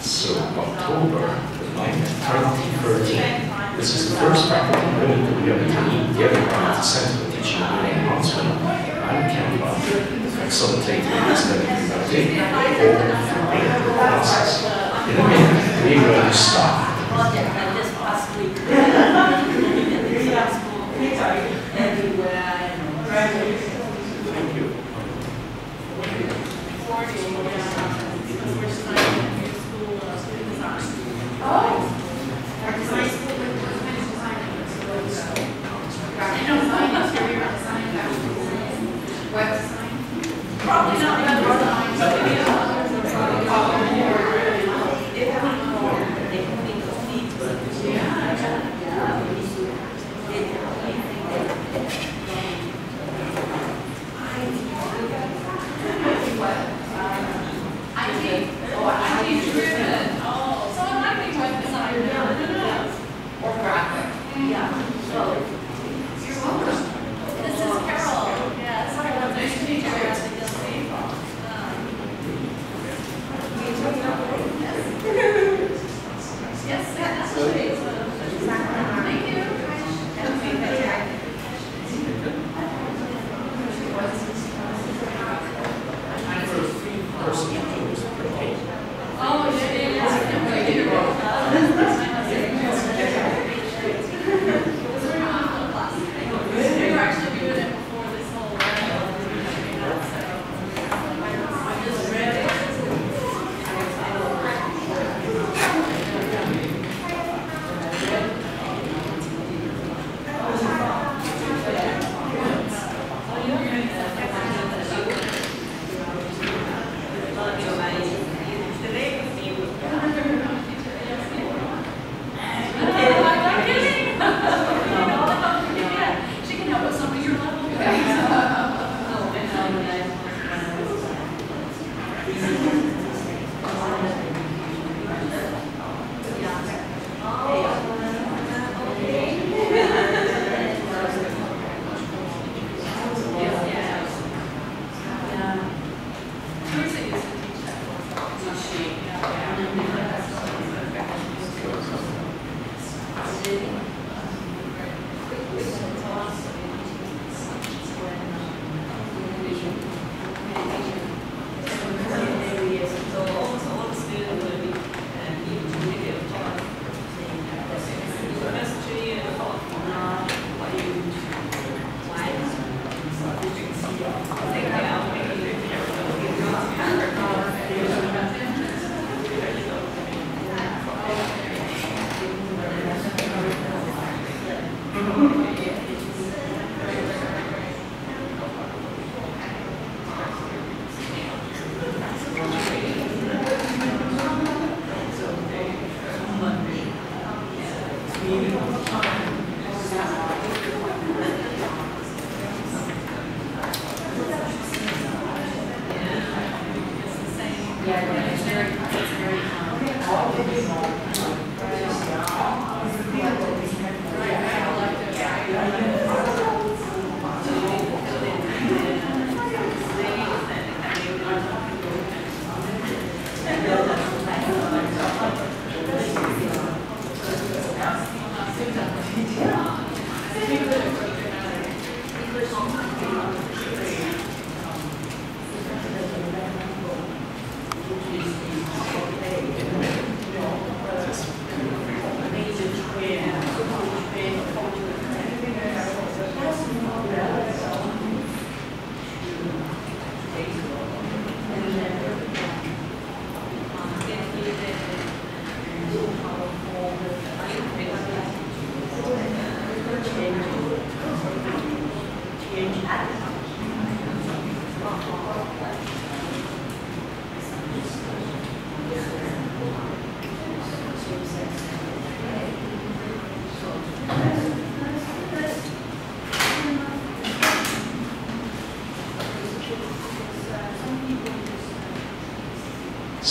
So October the 9th, 2013. This is the first practical unit that we have been together on the Center for Teaching and Learning Enhancement and Canva, facilitating academic mobility or the process. In a minute, we're going to start. Thank you. Probably not.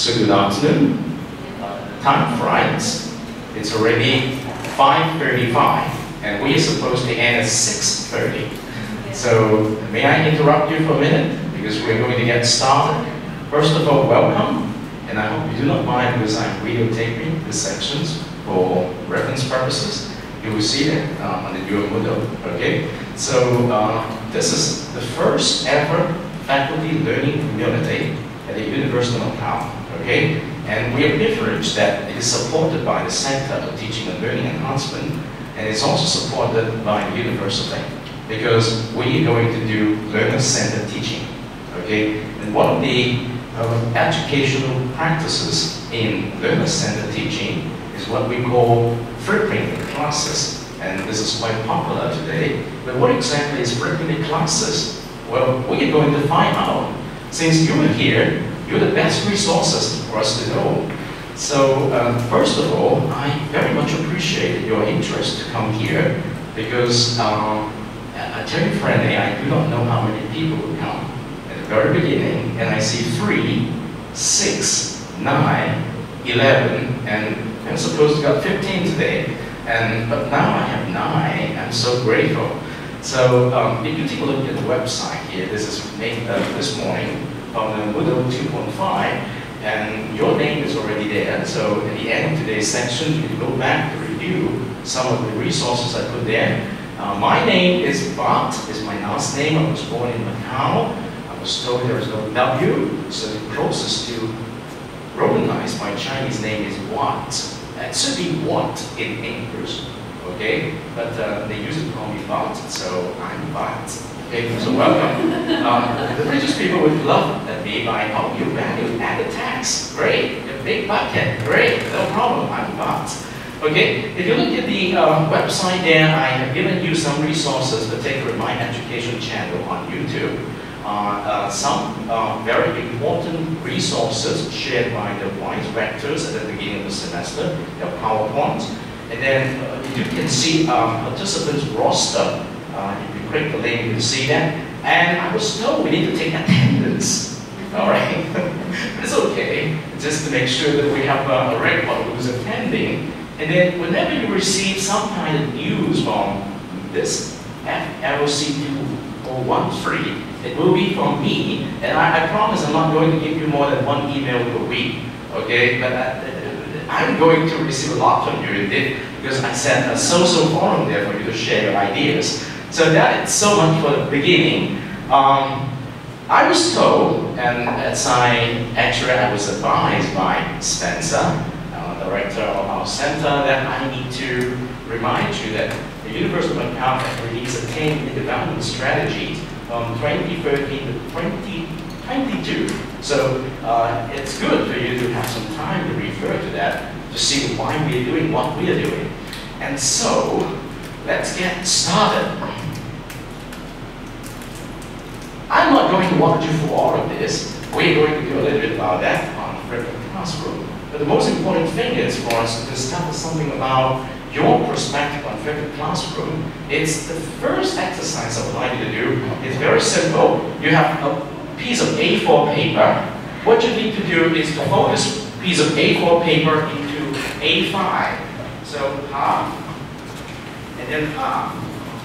So good afternoon. Time flies. It's already 5:35 and we are supposed to end at 6:30. So may I interrupt you for a minute? Because we're going to get started. First of all, welcome. And I hope you do not mind because I'm videotaping the sections for reference purposes. You will see it on the Duo Moodle, okay? So this is the first ever faculty learning community at the University of Macau, okay? And we are privileged that it is supported by the Center for Teaching and Learning Enhancement, and it's also supported by the university, because we are going to do learner-centered teaching, okay? And one of the educational practices in learner-centered teaching is what we call frequent classes, and this is quite popular today. But what exactly is frequent classes? Well, we are going to find out. Since you are here, you're the best resources for us to know. So first of all, I very much appreciate your interest to come here, because I tell you frankly, I do not know how many people will come at the very beginning, and I see 3, 6, 9, 11, and I'm supposed to got 15 today, but now I have 9. I'm so grateful. So if you take a look at the website here, this is made this morning on the Moodle 2.5, and your name is already there. So at the end of today's section, you can go back to review some of the resources I put there. My name is Bart, is my last name. I was born in Macau. I was told there is no W, so the closest to Romanized my Chinese name is Wat. It should be Wat in English, okay? But they usually call me Bart, so I'm Bart. Okay, so welcome. The British people would laugh at me by, oh, you value added tax. Great, a big bucket. Great, no problem, I'm Bart. Okay, if you look at the website there, I have given you some resources, particularly my education channel on YouTube. Some very important resources shared by the vice rectors at the beginning of the semester, their PowerPoint. And then you can see participants roster. If you click the link, you can see that. And I was told we need to take attendance. All right, but it's okay, just to make sure that we have a record of who's attending. And then whenever you receive some kind of news from this FLC2013, it will be from me, and I promise I'm not going to give you more than 1 email per week, okay? But I'm going to receive a lot from you indeed, because I set a social forum there for you to share your ideas. So that is so much for the beginning. I was told, and I was advised by Spencer, director of our center, that I need to remind you that the University of Macau has released a 10-year development strategy from 2013 to 2022. So it's good for you to have some time to refer to that, to see why we are doing what we are doing. And so, let's get started. I'm not going to walk you through all of this. We're going to do a little bit about that on Frequent Classroom. But the most important thing is for us to discover something about your perspective on Frequent Classroom. It's the first exercise I would like you to do. It's very simple. You have a piece of A4 paper. What you need to do is to fold this piece of A4 paper into A5. So half, and then half.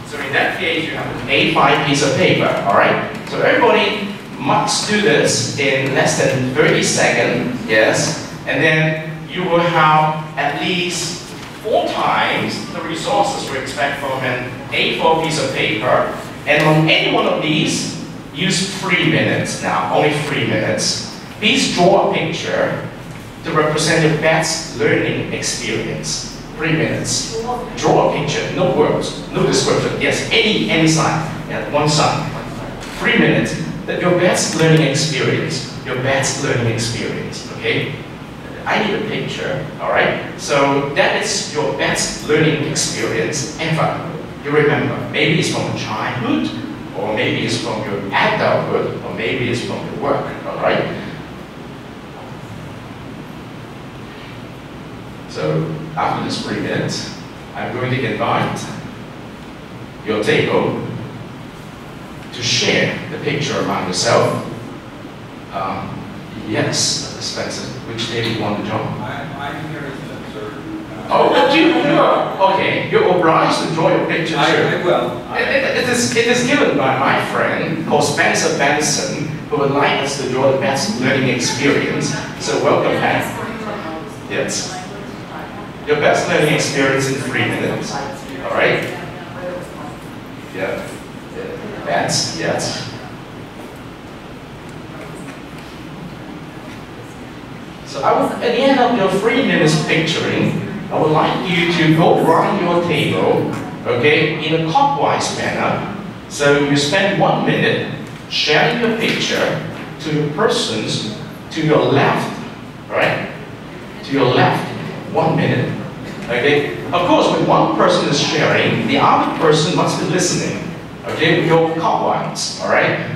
So in that case, you have an A5 piece of paper, all right? So everybody must do this in less than 30 seconds, yes? And then you will have at least 4 times the resources we expect from an A4 piece of paper. And on any one of these, use 3 minutes now, only 3 minutes. Please draw a picture to represent your best learning experience. 3 minutes. Draw a picture, no words, no description. Yes, any sign, yeah, 1 sign. 3 minutes. That your best learning experience. Your best learning experience. Okay. I need a picture. All right. So that is your best learning experience ever. You remember, maybe it's from childhood, or maybe it's from your adulthood, or maybe it's from your work. All right. So after this 3 minutes, I'm going to invite your table to share the picture among yourself. Yes, Spencer, which table you want to join? I'm here as an observer. Oh, but okay, you're obliged to draw your picture too. I will. It is given by my friend called Spencer Benson, who would like us to draw the best learning experience. So welcome back. Yes. Your best learning experience in 3 minutes. All right? Yeah. That's, yes. So at the end of your 3 minutes picturing, I would like you to go around your table, okay, in a clockwise manner. So you spend 1 minute sharing your picture to persons to your left, right? To your left, 1 minute, okay? Of course, when one person is sharing, the other person must be listening, okay? We go clockwise, all right?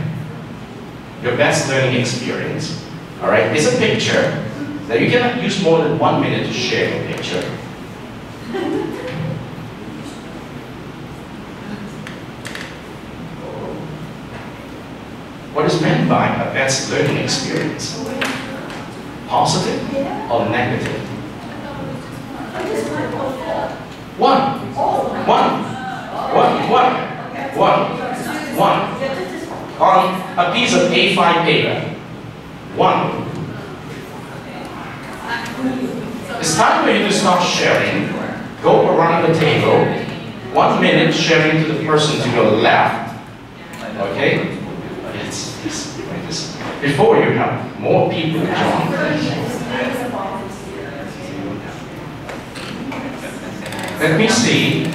Your best learning experience, all right? Is a picture that you cannot use more than 1 minute to share your picture. What is meant by a best learning experience? Positive or negative? One. On a piece of A5 paper. 1. It's time for you to start sharing. Go around the table. 1 minute sharing to the person to your left. Okay? Before you have more people join. Let me see.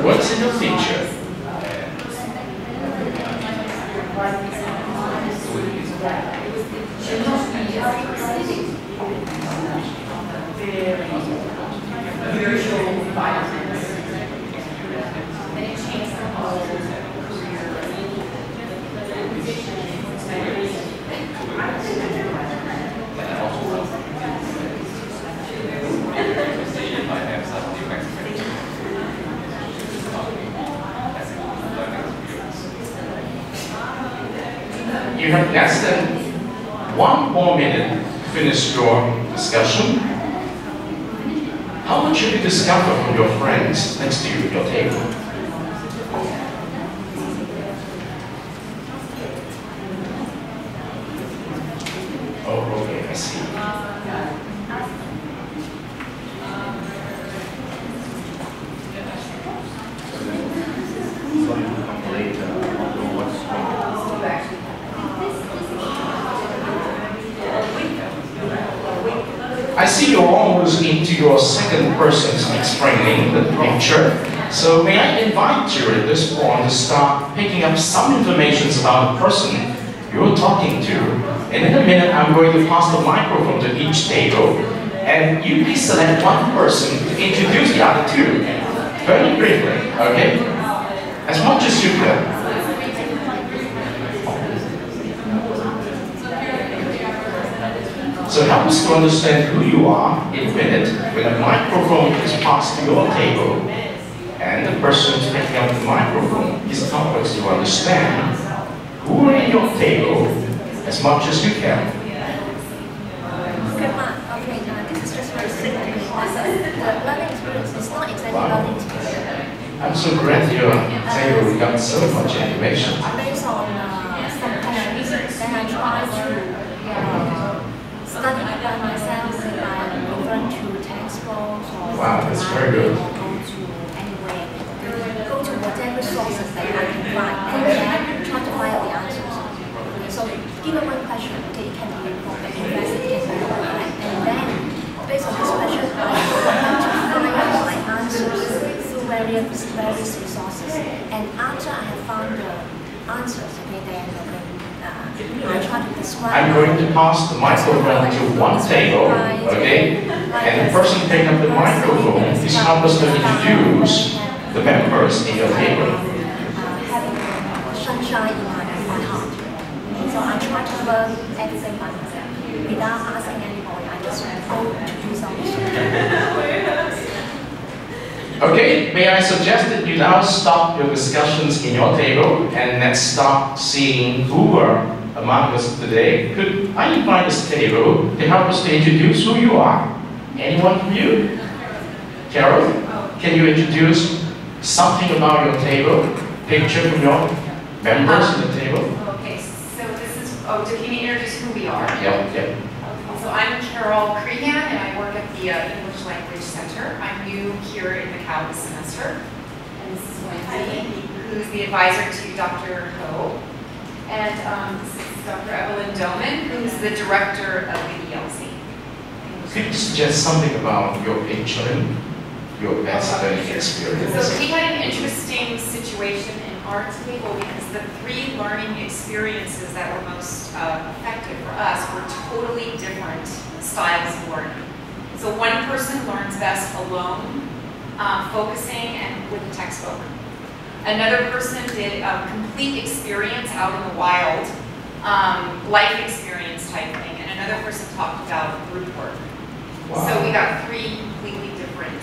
What's in the picture? You have less than 1 more minute to finish your discussion. How much have you discovered from your friends next to you at your table? Oh, okay, I see. I see you're almost into your second person's explaining the picture. So may I invite you at this point to start picking up some information about the person you're talking to. And in a minute, I'm going to pass the microphone to each table. And you please select one person to introduce the other two. Very briefly, okay? As much as you can. So help us to understand who you are in a minute when a microphone is passed to your table and the person who's picking up the microphone is help us to understand who are in your table as much as you can. This is just very simple because the learning experience is not exactly learning experience. I'm so glad you're saying we got so much information. Based on some questions, then I try to study by myself by referring to textbooks or wow, that's very good. Go to anywhere, go to whatever sources that I can find and then try to find out the answers. So given one question, okay, it can be important, it can be important, and then based on this question, I want to find out my answers through various resources. And after I have found the answers, okay, then I try to describe. I'm going to pass the microphone to one table, okay? And the person taking up the microphone is help us to introduce the members in your table. Having sunshine in my heart. So I try to learn everything by myself. Without asking anybody, I just go to do something. Okay, may I suggest that you now stop your discussions in your table and let's start seeing who are among us today. Could I invite this table to help us to introduce who you are? Anyone from you? Carol, can you introduce something about your table? Picture from your members in the table? Okay, so this is, can you introduce who we are? Yeah. So I'm Carol Crehan and I work at the English Language Center. I'm new here in Macau this semester. And this is Wendy, who's the advisor to Dr. Ho. And this is Dr. Evelyn Doman, who's the director of the ELC. Could you suggest something about your patron, your best learning experience? So we had an interesting situation in our table because the 3 learning experiences that were most effective for us were totally different styles of learning. So one person learns best alone, focusing and with a textbook. Another person did a complete experience out in the wild, life experience type thing, and another person talked about group work. Wow. So we got 3 completely different.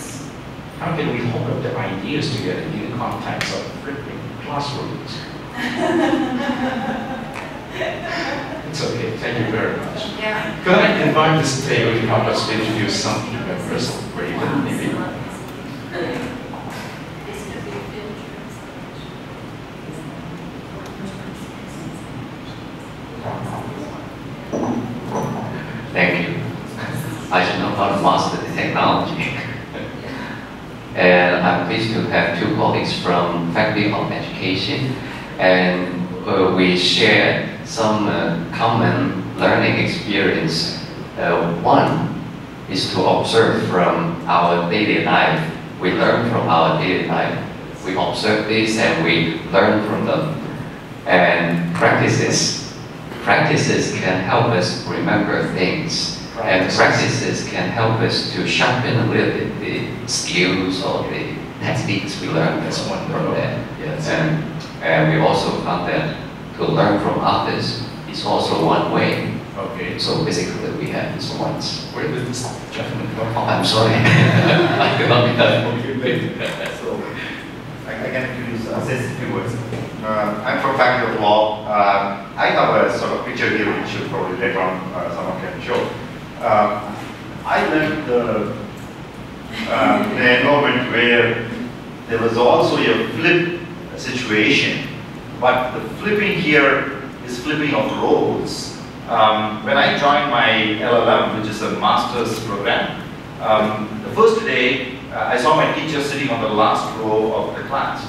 How can we hold up the ideas together in the context of flipping classrooms? It's okay, thank you very much. Yeah. Could I invite this table to help us to introduce some of the members of Raven, maybe? Thank you. I should know how to master the technology. And I'm pleased to have 2 colleagues from Faculty of Education, and we share some common learning experience. One is to observe from our daily life. We learn from our daily life. We observe this and we learn from them. And practices can help us remember things. And practices can help us to sharpen a little bit the skills or the techniques we learn from there. Yes. And we also found that to learn from others is also one way. Okay. So basically we have this once. Where did this gentleman come Oh, from? I'm sorry. I could not be done. So, I can introduce, say a few words. I'm from Faculty of Law. I have a sort of picture here which should probably later on someone can show. I learned in an environment where there was also a flip situation, but the flipping here is flipping of roles. When I joined my LLM, which is a master's program, the first day I saw my teacher sitting on the last row of the class.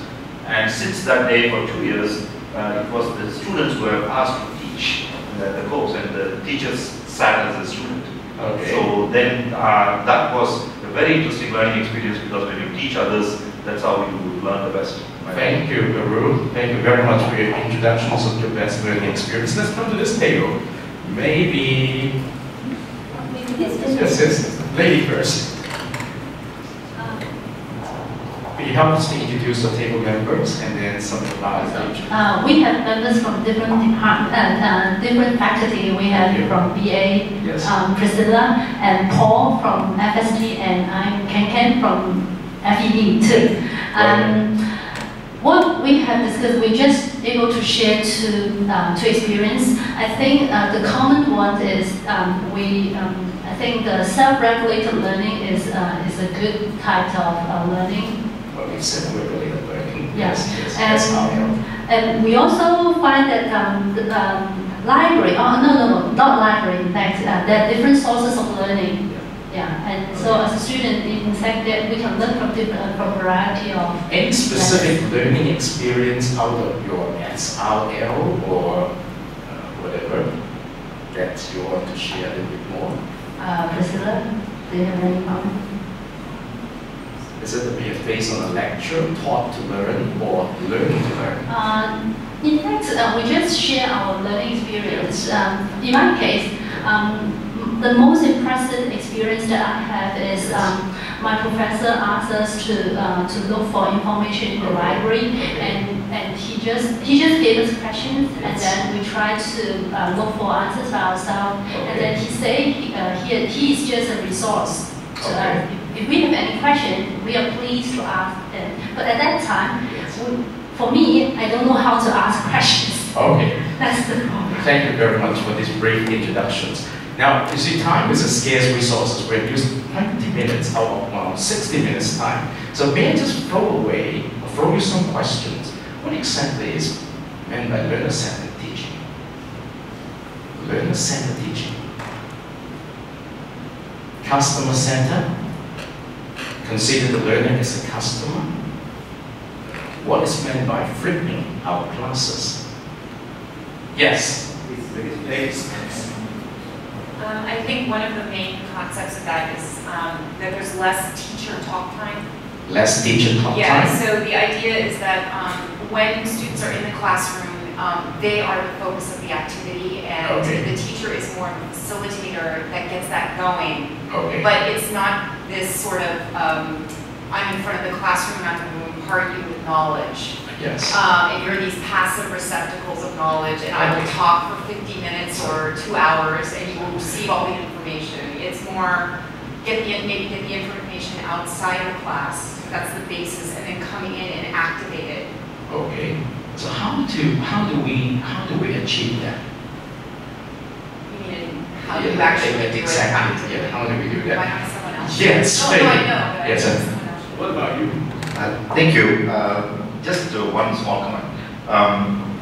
And since that day for 2 years, it was the students who were asked to teach the course, and the teachers sat as a student. Okay. So then that was a very interesting learning experience, because when you teach others, that's how you learn the best. Thank you, Guru. Thank you very much for your introductions of your best learning experience. Let's come to this table. Maybe... Yes. Lady first. Could you help us to introduce the table members and then some of the we have members from different departments, different faculty. We have from BA, yes. Priscilla and Paul from FST, and I'm Ken from FED too. What we have discussed, we're just able to share to experience. I think the common one is I think the self-regulated learning is a good type of learning. Well, self-regulated learning. Yes. That's how I help. And we also find that library, not library, in fact, there are different sources of learning. Yeah, and so as a student, in fact, that we can learn from variety of... Any specific learning experience out of your SRL or whatever that you want to share a little bit more? Priscilla, do you have any comment? Is it to be based on a lecture, taught to learn, or learning to learn? In fact, we just share our learning experience. In my case, the most impressive experience that I have is my professor asked us to look for information in the library, and he just gave us questions, and then we tried to look for answers by ourselves, and then he said he is just a resource to us. if we have any question, we are pleased to ask them. But at that time, for me, I don't know how to ask questions. Okay. That's the problem. Thank you very much for these brief introductions. Now, you see, time is a scarce resource. We've used 20 minutes out of 60 minutes time. So may I just throw you some questions? What exactly is meant by learner-centered teaching? Learner-centered teaching. Customer-centered? Consider the learner as a customer? What is meant by flipping our classes? Yes? I think one of the main concepts of that is that there's less teacher talk time. Less teacher talk Yeah, time? so the idea is that when students are in the classroom, they are the focus of the activity, and the teacher is more of a facilitator that gets that going. Okay. But it's not this sort of, I'm in front of the classroom, I'm going to impart you with knowledge. Yes. And you're these passive receptacles of knowledge, and I will talk for 50 minutes or 2 hours, and you will receive all the information. It's more, maybe get the information outside of the class. That's the basis, and then coming in and activate it. Okay. So how do we achieve that? You mean how do you actually do it? Exactly. Yeah. How do we do Why that? not someone else? Yes. No, I know. But Yes. someone else. What about you? Thank you. Just one small comment.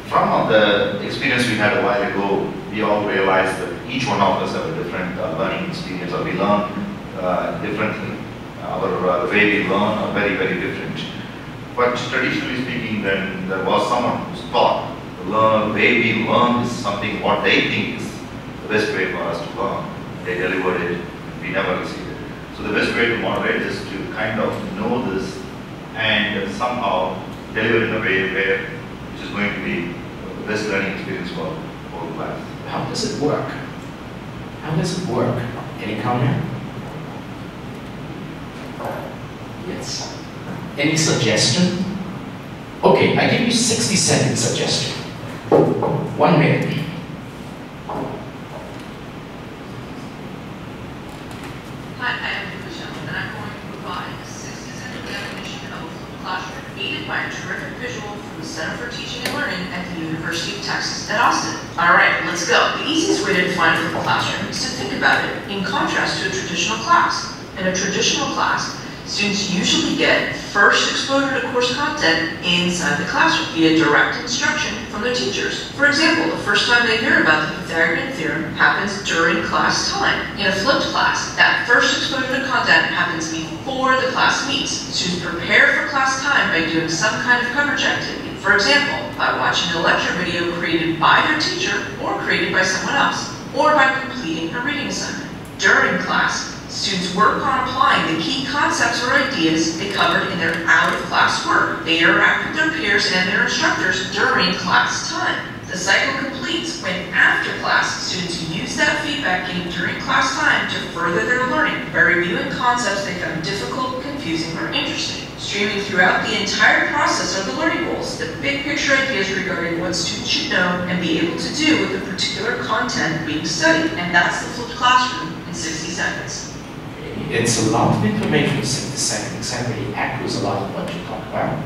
From the experience we had a while ago, we all realized that each one of us have a different learning experience, or we learn differently. The way we learn are very, very different. But traditionally speaking, then there was someone who thought the way we learn is something what they think is the best way for us to learn. They delivered it, we never received it. So the best way to moderate is to kind of know this and somehow deliver in a way which is going to be the best learning experience for all class. How does it work? How does it work? Any comment? Yes. Any suggestion? Okay, I give you 60-second suggestion. 1 minute. Hi, I am Michelle, and I'm going to provide a 60-second definition of a classroom aided by a terrific visual from the Center for Teaching and Learning at the University of Texas at Austin. All right, let's go. The easiest way to define a flipped classroom is to think about it in contrast to a traditional class. In a traditional class, students usually get first exposure to course content inside the classroom via direct instruction from their teachers. For example, the first time they hear about the Pythagorean theorem happens during class time. In a flipped class, that first exposure to content happens before the class meets. Students prepare for class time by doing some kind of coverage activity. For example, by watching a lecture video created by their teacher or created by someone else, or by completing a reading assignment. During class, students work on applying the key concepts or ideas they covered in their out-of-class work. They interact with their peers and their instructors during class time. The cycle completes when, after class, students use that feedback gained during class time to further their learning by reviewing concepts they found difficult, confusing, or interesting. Streaming throughout the entire process are the learning goals, the big picture ideas regarding what students should know and be able to do with the particular content being studied. And that's the flipped classroom in 60 seconds. It's a lot of information in 60 seconds. Exactly echoes a lot of what you talked about.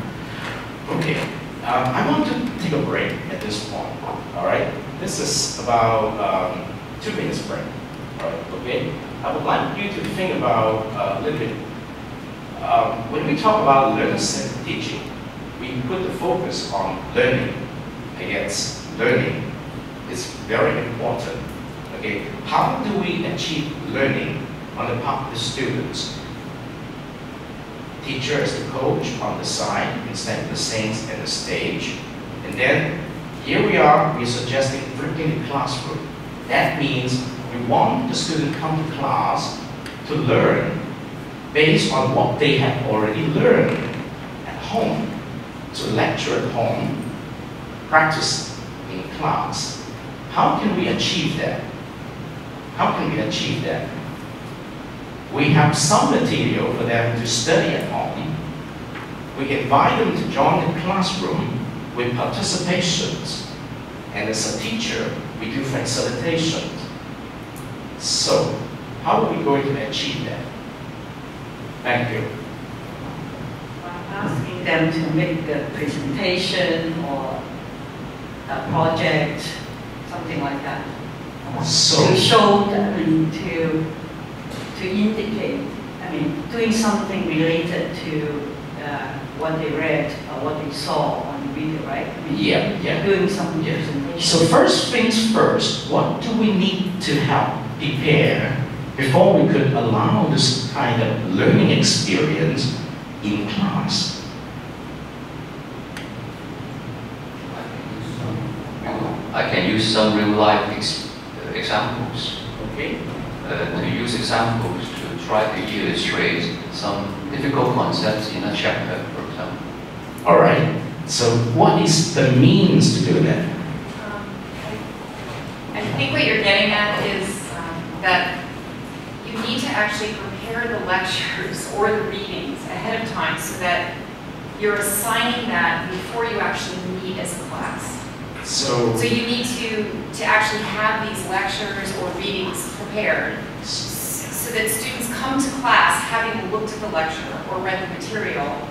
Okay, I want to take a break at this point. All right, this is about 2 minutes break. All right, okay. I would like you to think about a little bit. When we talk about learner-centered teaching, we put the focus on learning. Against learning is very important. Okay, how do we achieve learning on the part of the students? Teacher as the coach on the side instead of the saints at the stage. And then here we are, we're suggesting flipping the classroom. That means we want the student to come to class to learn based on what they have already learned at home. So lecture at home, practice in class. How can we achieve that? How can we achieve that? We have some material for them to study at home. We invite them to join the classroom with participations. And as a teacher, we do facilitations. So, how are we going to achieve that? Thank you. Asking them to make a presentation or a project, something like that. So, To show, to indicate, doing something related to what they read or what they saw on the video, right? yeah. Doing some presentation. So first things first, what do we need to help prepare before we could allow this kind of learning experience in class? I can use some real-life examples. Okay. To use examples to try to illustrate some difficult concepts in a chapter, for example. All right. So what is the means to do that? I think what you're getting at is that you need to actually prepare the lectures or the readings ahead of time so that you're assigning that before you actually meet as a class. So you need to actually have these lectures or readings prepared so that students come to class having looked at the lecture or read the material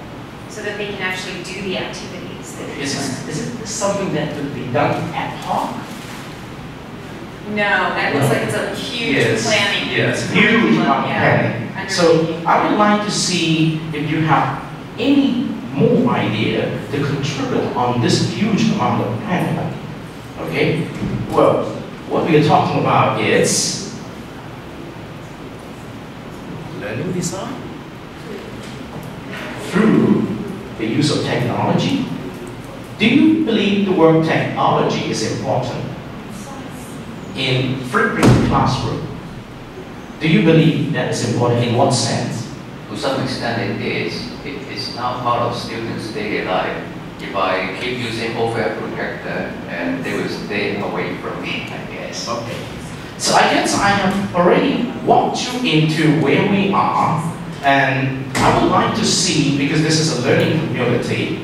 so that they can actually do the activities. Is it something that could be done ad hoc? No, that looks like it's a huge planning. Yes, huge planning. So I would like to see if you have any more idea to contribute on this huge amount of planning. Okay? Well, what we are talking about is learning design through the use of technology. Do you believe the word technology is important in flipping the classroom? Do you believe that is important? In what sense? To some extent it is. It is now part of students' daily life. If I keep using overhead projector, and they will stay away from me, I guess. Okay. So I guess I have already walked you into where we are, and I would like to see, because this is a learning community,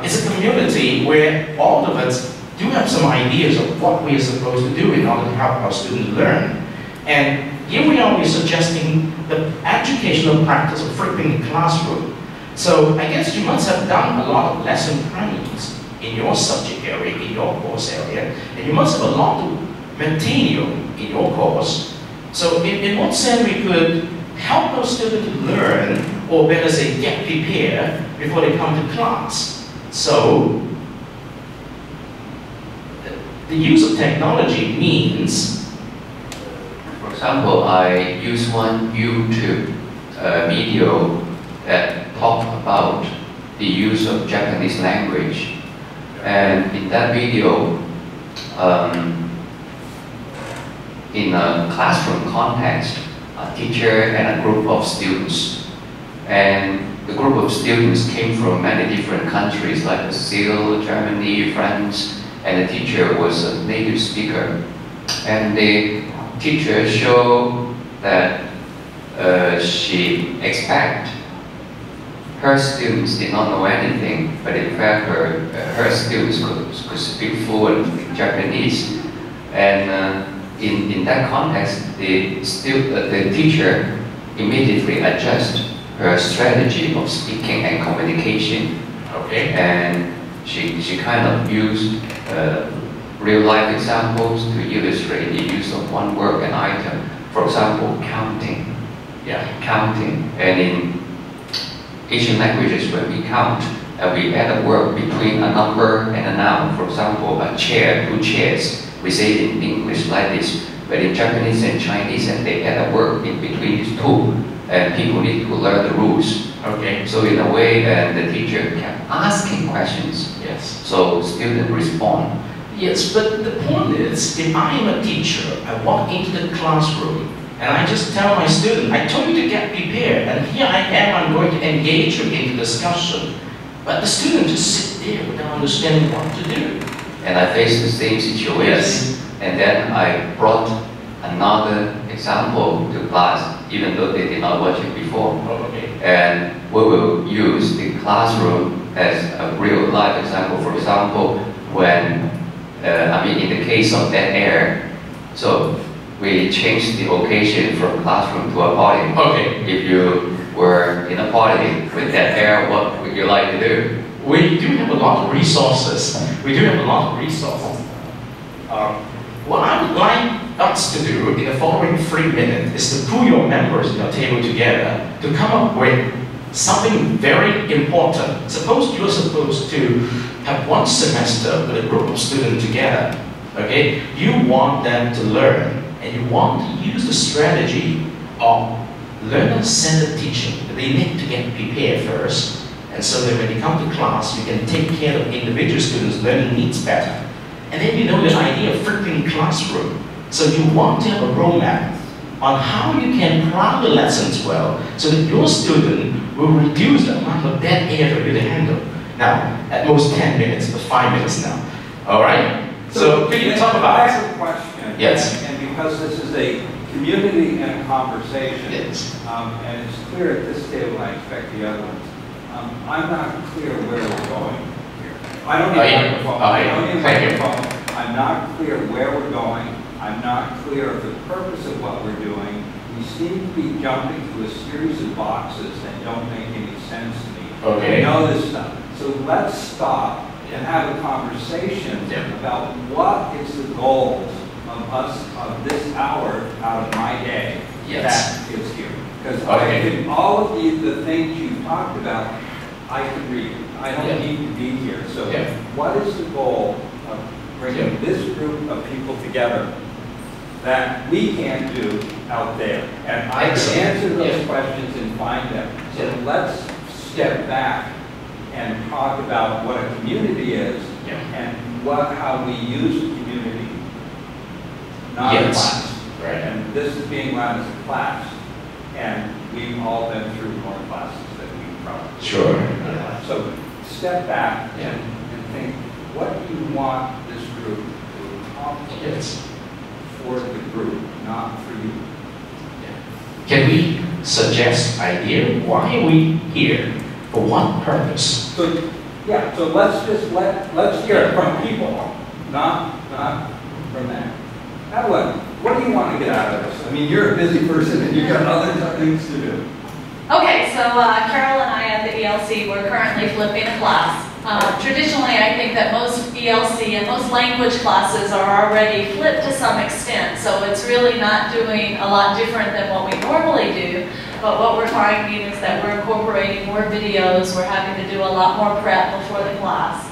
it's a community where all of us do have some ideas of what we are supposed to do in order to help our students learn. And here we are, we're suggesting the educational practice of flipping the classroom. So I guess you must have done a lot of lesson plannings in your subject area, in your course area, and you must have a lot of material in your course. So in what sense we could help our students to learn, or better say, get prepared before they come to class. So the use of technology means, for example, I use one YouTube video that talked about the use of Japanese language. And in that video, in a classroom context, a teacher and a group of students. And the group of students came from many different countries like Brazil, Germany, France, and the teacher was a native speaker. And the teacher showed that she expected her students did not know anything, but in fact her students could speak fluent Japanese. And in that context, the teacher immediately adjusted her strategy of speaking and communication. okay, And she kind of used real-life examples to illustrate the use of one word and item. For example, counting. yeah, Counting. And in Asian languages, when we count, we add a word between a number and a noun. For example, a chair, 2 chairs. We say it in English like this. But in Japanese and Chinese, and they add a word in between these two. And people need to learn the rules. okay, So in a way, the teacher kept asking questions. yes. So students respond. Yes, but the point is, if I am a teacher, I walk into the classroom, and I just tell my student, I told you to get prepared, and here I am, I'm going to engage you into discussion. But the student just sit there without understanding what to do. And I faced the same situation. Yes. And then I brought another example to class, even though they did not watch it before. Oh, okay. And we will use the classroom as a real life example. For example, when, in the case of dead air, so we changed the occasion from classroom to a party. Okay. If you were in a party with that air, what would you like to do? We do have a lot of resources. What I would like us to do in the following 3 minutes is to pull your members in your table together to come up with something very important. Suppose you're supposed to have one semester with a group of students together. Okay? You want them to learn, and you want to use the strategy of learner-centered teaching. They need to get prepared first, and so that when they come to class, you can take care of individual students' learning needs better. And then you know the idea of flipping classroom. So you want to have a roadmap on how you can plan the lessons well, so that your student will reduce the amount of dead air for you to handle. Now, at most 10 minutes, but 5 minutes now. All right? So can you talk about I have a question. Yes. And because this is a community and a conversation, Yes. And it's clear at this table, I expect the other ones. I'm not clear where we're going here. I don't need a microphone. I don't need a microphone. I'm not clear where we're going. I'm not clear of the purpose of what we're doing. We seem to be jumping through a series of boxes that don't make any sense to me. Okay. I know this stuff. So let's stop and have a conversation about what is the goals of us, of this hour out of my day that is here. Because I think all of the things you talked about, I can read. I don't need to be here. So what is the goal of bringing this group of people together that we can't do out there? And I can answer those questions and find them. So let's step back and talk about what a community is and how we use the community, not a class. Right. And this is being run as a class, and we've all been through more classes that we probably. Sure. So step back and think, what do you want this group to accomplish for the group, not for you? Can we suggest idea? Why are we here? For what purpose? So so let's hear it from people, not from that. Evelyn, what do you want to get out of this? I mean, you're a busy person and you've got other things to do. Okay, so Carol and I at the ELC, we're currently flipping a class. Traditionally, I think that most ELC and most language classes are already flipped to some extent, so it's really not doing a lot different than what we normally do. But what we're finding is that we're incorporating more videos, we're having to do a lot more prep before the class.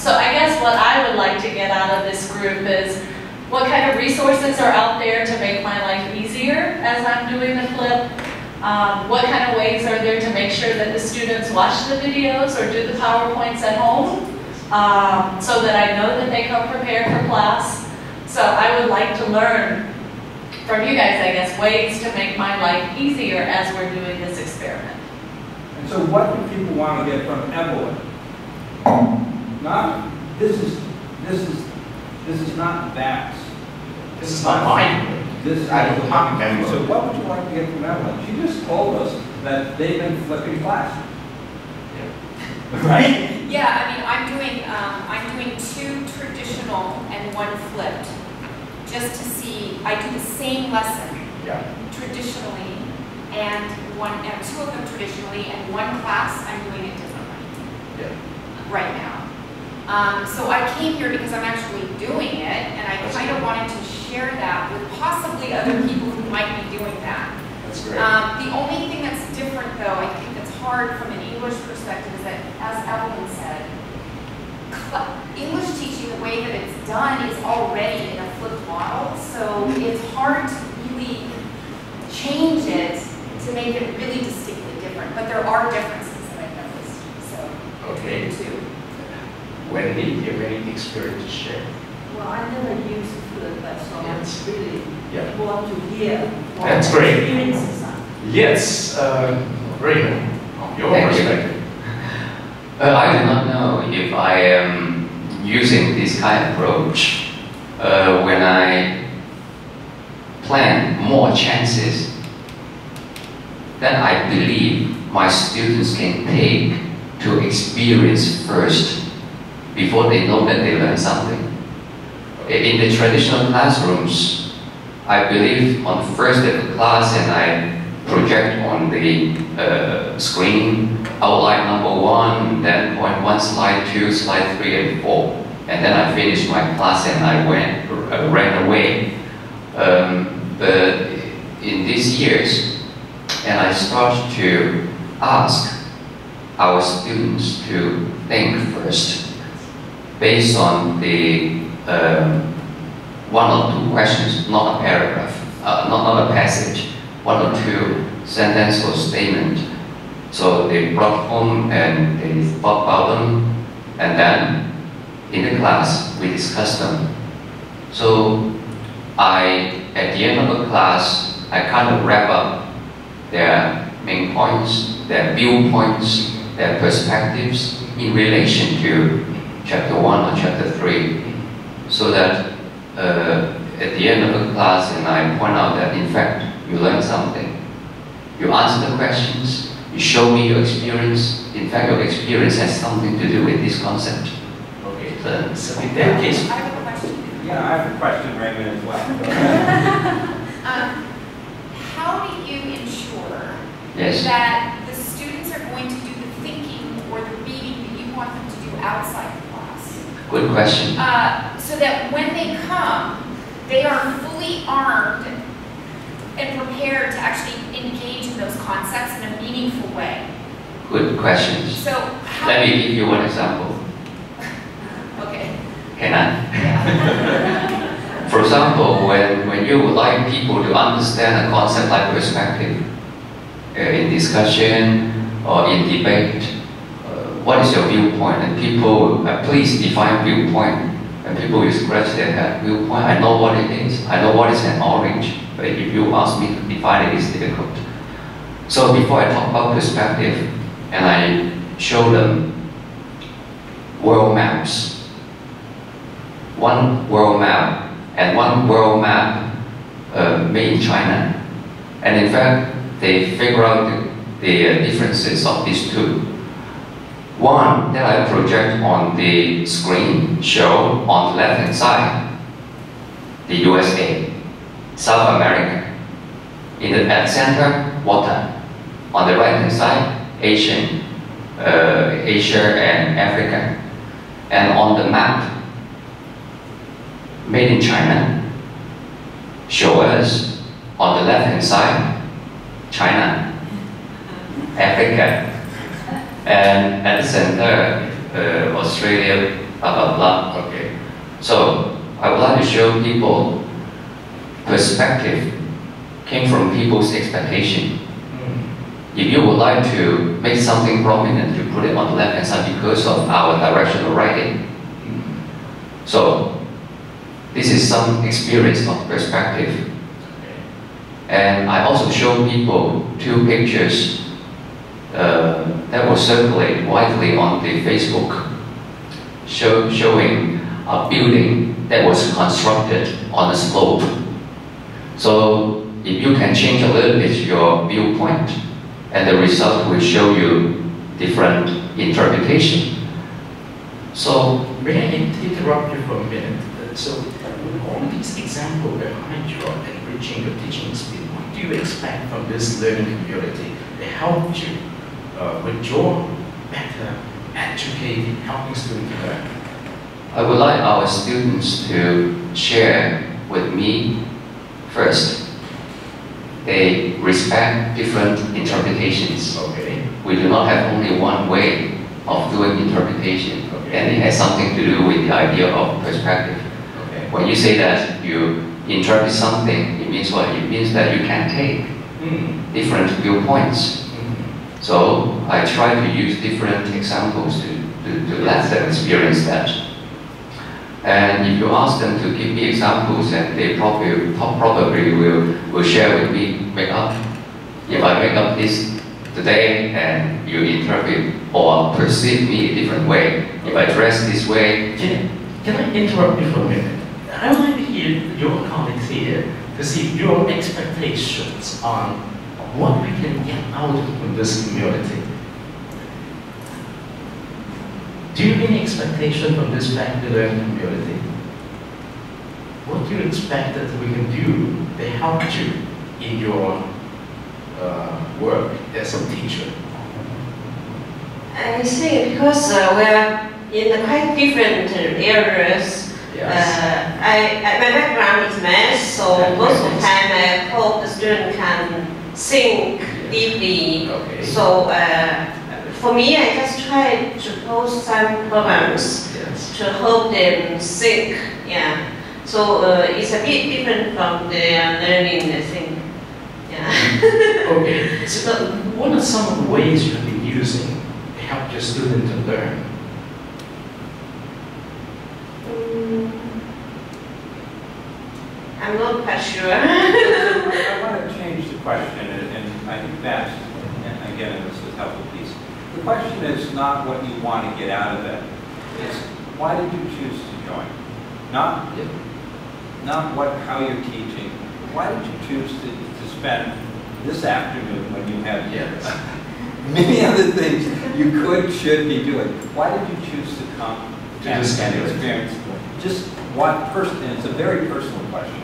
So I guess what I would like to get out of this group is what kind of resources are out there to make my life easier as I'm doing the flip. What kind of ways are there to make sure that the students watch the videos or do the PowerPoints at home so that I know that they come prepared for class. So I would like to learn from you guys, I guess, ways to make my life easier as we're doing this experiment. And so what do people want to get from Evelyn? Not, this is not that. This is not mine. This is I don't have So what would you like to get from Evelyn? She just told us that they've been flipping class. Right? Yeah, I mean, I'm doing 2 traditional and 1 flipped, just to see. I do the same lesson traditionally, and 2 of them traditionally, and 1 class I'm doing it differently right now. So I came here because I'm actually doing it, and I kind of wanted to share that with possibly other people who might be doing that. That's great. The only thing that's different, though, I think that's hard from an English perspective, is that, as Evelyn said, English teaching, the way that it's done, is already in a flipped model, so it's hard to really change it to make it really distinctly different. But there are differences that I've noticed. So, too. Wendy, do you have any experience to share? Well, I never used flip, but so I really want to hear what That's great. experiences are. Yes, Raymond, your perspective. I do not know if I am using this kind of approach when I plan more chances that I believe my students can take to experience first before they know that they learn something. In the traditional classrooms, I believe on the first day of the class, and I project on the screen outline number 1, then point 1, slide 2, slide 3, and 4. And then I finished my class and I ran away. But in these years, and I start to ask our students to think first, based on the 1 or 2 questions, not a paragraph, not a passage, 1 or 2 sentence or statement. So they brought home and they thought about them, and then in the class we discussed them. So at the end of the class, I kind of wrap up their main points, their viewpoints, their perspectives in relation to chapter 1 or chapter 3, so that at the end of the class, and I point out that in fact you learned something. You answer the questions, you show me your experience. In fact, your experience has something to do with this concept. Okay, so in that case, I have a question. Yeah, I have a question, Raymond, as well. How do you ensure Yes. that the students are going to do the thinking or the reading that you want them to do outside the class? Good question. So that when they come, they are fully armed and prepared to actually engage in those concepts in a meaningful way. Good questions. So how... Let me give you one example. Okay. Can I? For example, when you would like people to understand a concept like perspective, in discussion or in debate, what is your viewpoint? And people, please define viewpoint. And people will scratch their head. Viewpoint, I know what it is. I know what is an orange. But if you ask me to define it, it's difficult. So before I talk about perspective, and I show them world maps. One world map and one world map made in China. And in fact, they figure out the differences of these two. One that I project on the screen show on the left-hand side, the USA, South America. At the center, water. On the right-hand side, Asia and Africa. And on the map, made in China, show us on the left-hand side, China, Africa, and at the center, Australia, blah, blah, blah. Okay. So I would like to show people perspective came from people's expectation. If you would like to make something prominent, you put it on the left-hand side because of our directional writing. So this is some experience of perspective. And I also show people 2 pictures that will circulate widely on the Facebook, showing a building that was constructed on a slope. So if you can change a little bit your viewpoint, and the result will show you different interpretation. So may I interrupt you for a minute? So with all these examples behind you and reaching your teaching speed, what do you expect from this learning community to help you with your better educating, helping students learn? I would like our students to share with me first. They respect different interpretations. Okay. We do not have only one way of doing interpretation, Okay. and it has something to do with the idea of perspective. Okay. When you say that you interpret something, it means what? It means that you can take different viewpoints. So I try to use different examples to let them experience that. And if you ask them to give me examples, and they probably will share with me, make up. If I make up this today and you interpret or perceive me a different way, if I dress this way. Can I interrupt you for a minute? I would like to hear your comments here to see your expectations on what we can get out of this community. Do you have any expectation from this back to learn community? What do you expect that we can do to help you in your work as a teacher? I think because we're in the quite different areas. Yes. My background is math, so most of the time I hope the student can think deeply. Okay. So for me, I just try to pose some problems to help them think. Yeah. So it's a bit different from their learning, I think. Yeah. Okay. So what are some of the ways you have been using to help your student to learn? I'm not quite sure. I want to change the question, and I think that's, and again, this is a helpful piece. The question is not what you want to get out of it. It's why did you choose to join? Not how you're teaching. Why did you choose to spend this afternoon when you have many other things you could, should be doing? Why did you choose to come and experience? Just what person? And it's a very personal question.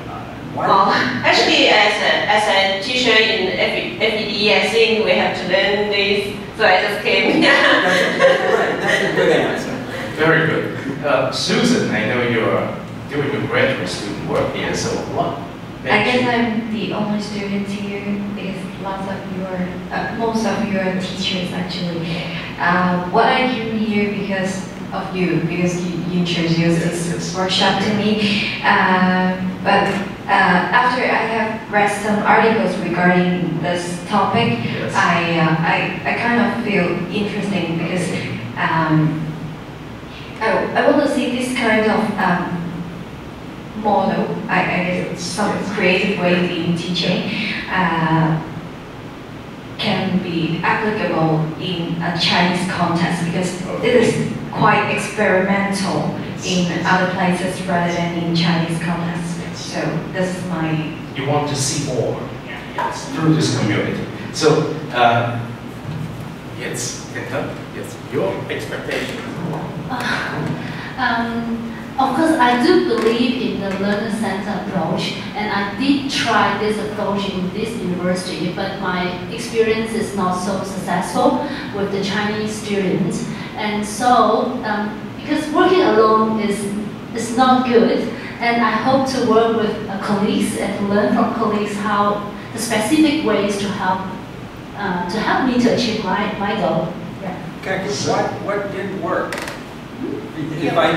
Actually, as a teacher in FED, I think we have to learn this, so I just came. That's a good answer. Very good. Susan, I know you're doing your graduate student work here, so what? I guess I'm the only student here because most of your teachers actually. What I came here because of you, because you introduced this workshop to me. But after I have read some articles regarding this topic, I kind of feel interesting because I want to see this kind of model, I guess some creative way in teaching can be applicable in a Chinese context because it is quite experimental in other places rather than in Chinese context. So this is my... You want to see more through this community. So, yes, your expectation. Of course, I do believe in the learner-centered approach, and I did try this approach in this university, but my experience is not so successful with the Chinese students. And so, because working alone is not good, and I hope to work with colleagues and to learn from colleagues how the specific ways to help me to achieve my goal. Yeah. Okay, what didn't work? If I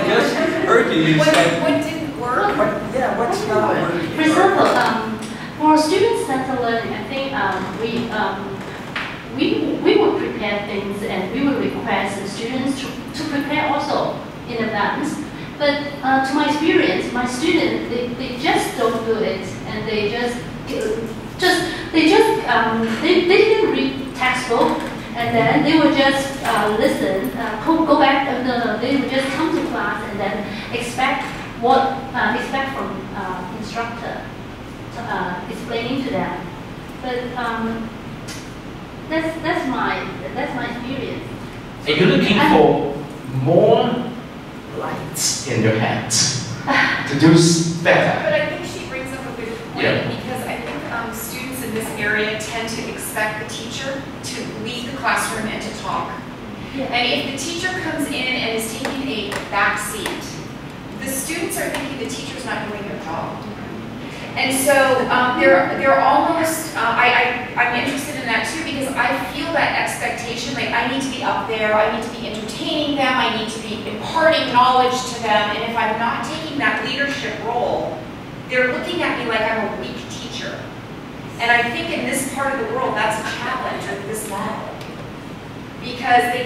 just heard you say... What didn't work? What's not working? For example, for student-centered learning, I think we will prepare things and we will request the students to prepare also in advance. But to my experience, my students, they just don't do it, and they didn't read textbook. And then they would just listen, go back, they would just come to class and then expect from instructor explaining to them. But that's my experience. Are you looking for more lights in your heads to do better? But I think she brings up a good point because I think students in this area tend to expect the teacher to leave the classroom and to talk. And if the teacher comes in and is taking a back seat, the students are thinking the teacher's not doing their job. And so they're almost, I'm interested in that too because I feel that expectation, like I need to be up there, I need to be entertaining them, I need to be imparting knowledge to them, and if I'm not taking that leadership role, they're looking at me like I'm a weak teacher. And I think in this part of the world, that's a challenge with this model. Because they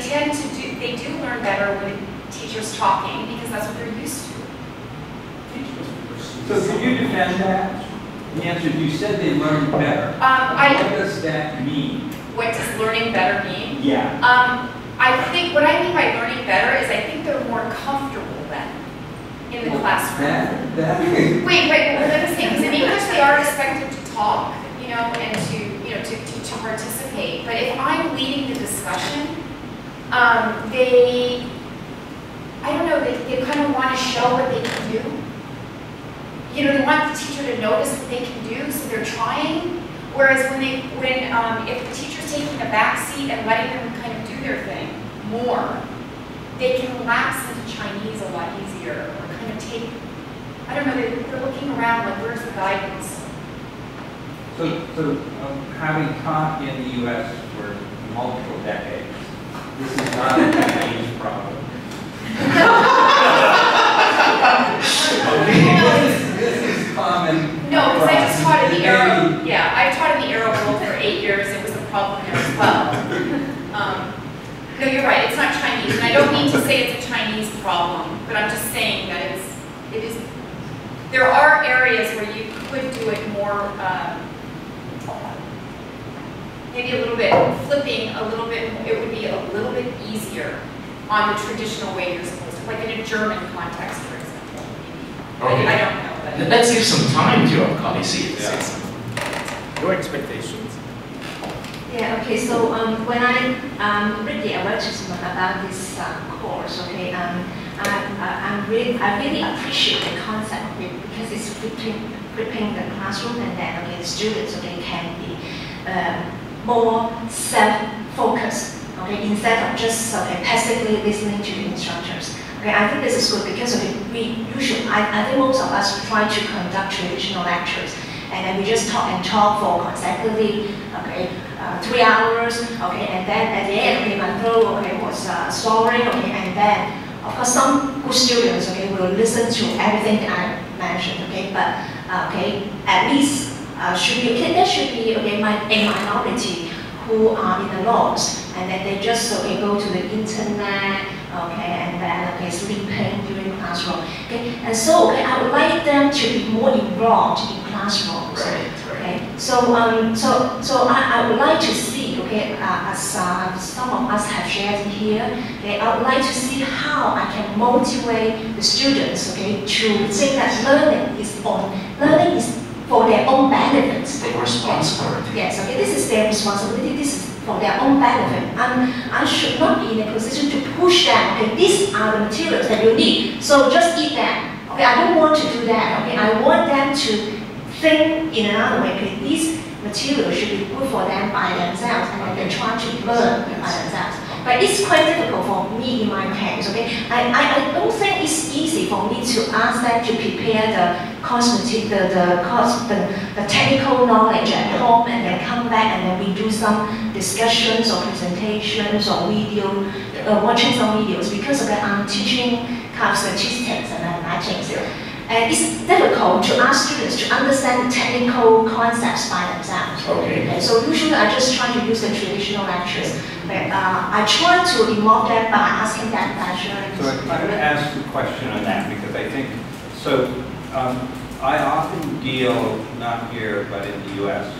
do learn better when the teacher's talking because that's what they're used to. So could you defend that? The answer is you said they learn better. What does that mean? What does learning better mean? Yeah. I think what I mean by learning better is I think they're more comfortable then in the classroom. Wait, let me say, because in English they are expected to talk, and to participate. But if I'm leading the discussion, they kind of want to show what they can do. you know, they want the teacher to notice what they can do, so they're trying. Whereas if the teacher's taking a back seat and letting them kind of do their thing more, they can lapse into Chinese a lot easier, or kind of take, I don't know, they're looking around like, where's the guidance? So having taught in the U.S. for multiple decades, this is not a Chinese problem. This is common. No, because I just taught in the Arrow. Yeah, I taught in the Arrow world for 8 years. It was a problem there as well. No, you're right. It's not Chinese, and I don't mean to say it's a Chinese problem, but I'm just saying that it is. There are areas where you could do it more. Maybe a little bit flipping, a little bit. It would be a little bit easier on the traditional way you're supposed to, like in a German context, for example. Okay. I don't know. But Let's give some time to our colleagues see your expectations. Yeah, okay, so when I read the advertisement about this course, okay, I really appreciate the concept of it because it's flipping the classroom, and then, okay, the students, okay, can be more self-focused, okay, instead of just, okay, passively listening to the instructors. Okay, I think this is good because, okay, I think most of us try to conduct traditional lectures, and then we just talk for consecutively, okay, 3 hours, okay, and then at the end, okay, my throat, okay, was soaring, okay, and then, of course, some good students, okay, will listen to everything that I mentioned, okay, but, okay, at least there should be, okay, a minority who are in the lost, and then they just, okay, go to the internet, okay, and then, okay, sleeping during classroom, okay, and so, okay, I would like them to be more involved in classrooms, okay, so I would like to see, okay, as some of us have shared here, okay, I would like to see how I can motivate the students, okay, to think that learning is for their own benefits. Their responsibility. Yes, okay, this is their responsibility, this is for their own benefit. I should not be in a position to push them, okay, these are the materials that you need, so just eat them. Okay, I don't want to do that, okay, I want them to think in another way, okay, these materials should be good for them by themselves, and then they try to learn by themselves. But it's quite difficult for me in my case, okay? I don't think it's easy for me to ask them to prepare the technical knowledge at home and then come back and then we do some discussions or presentations or video, watching some videos because I'm teaching kind of statistics and mathematics. And it's difficult to ask students to understand the technical concepts by themselves. Okay. So usually I just try to use the traditional lectures. But I try to involve them by asking them questions. So I'm going to ask a question on that because I think, so I often deal, not here, but in the US,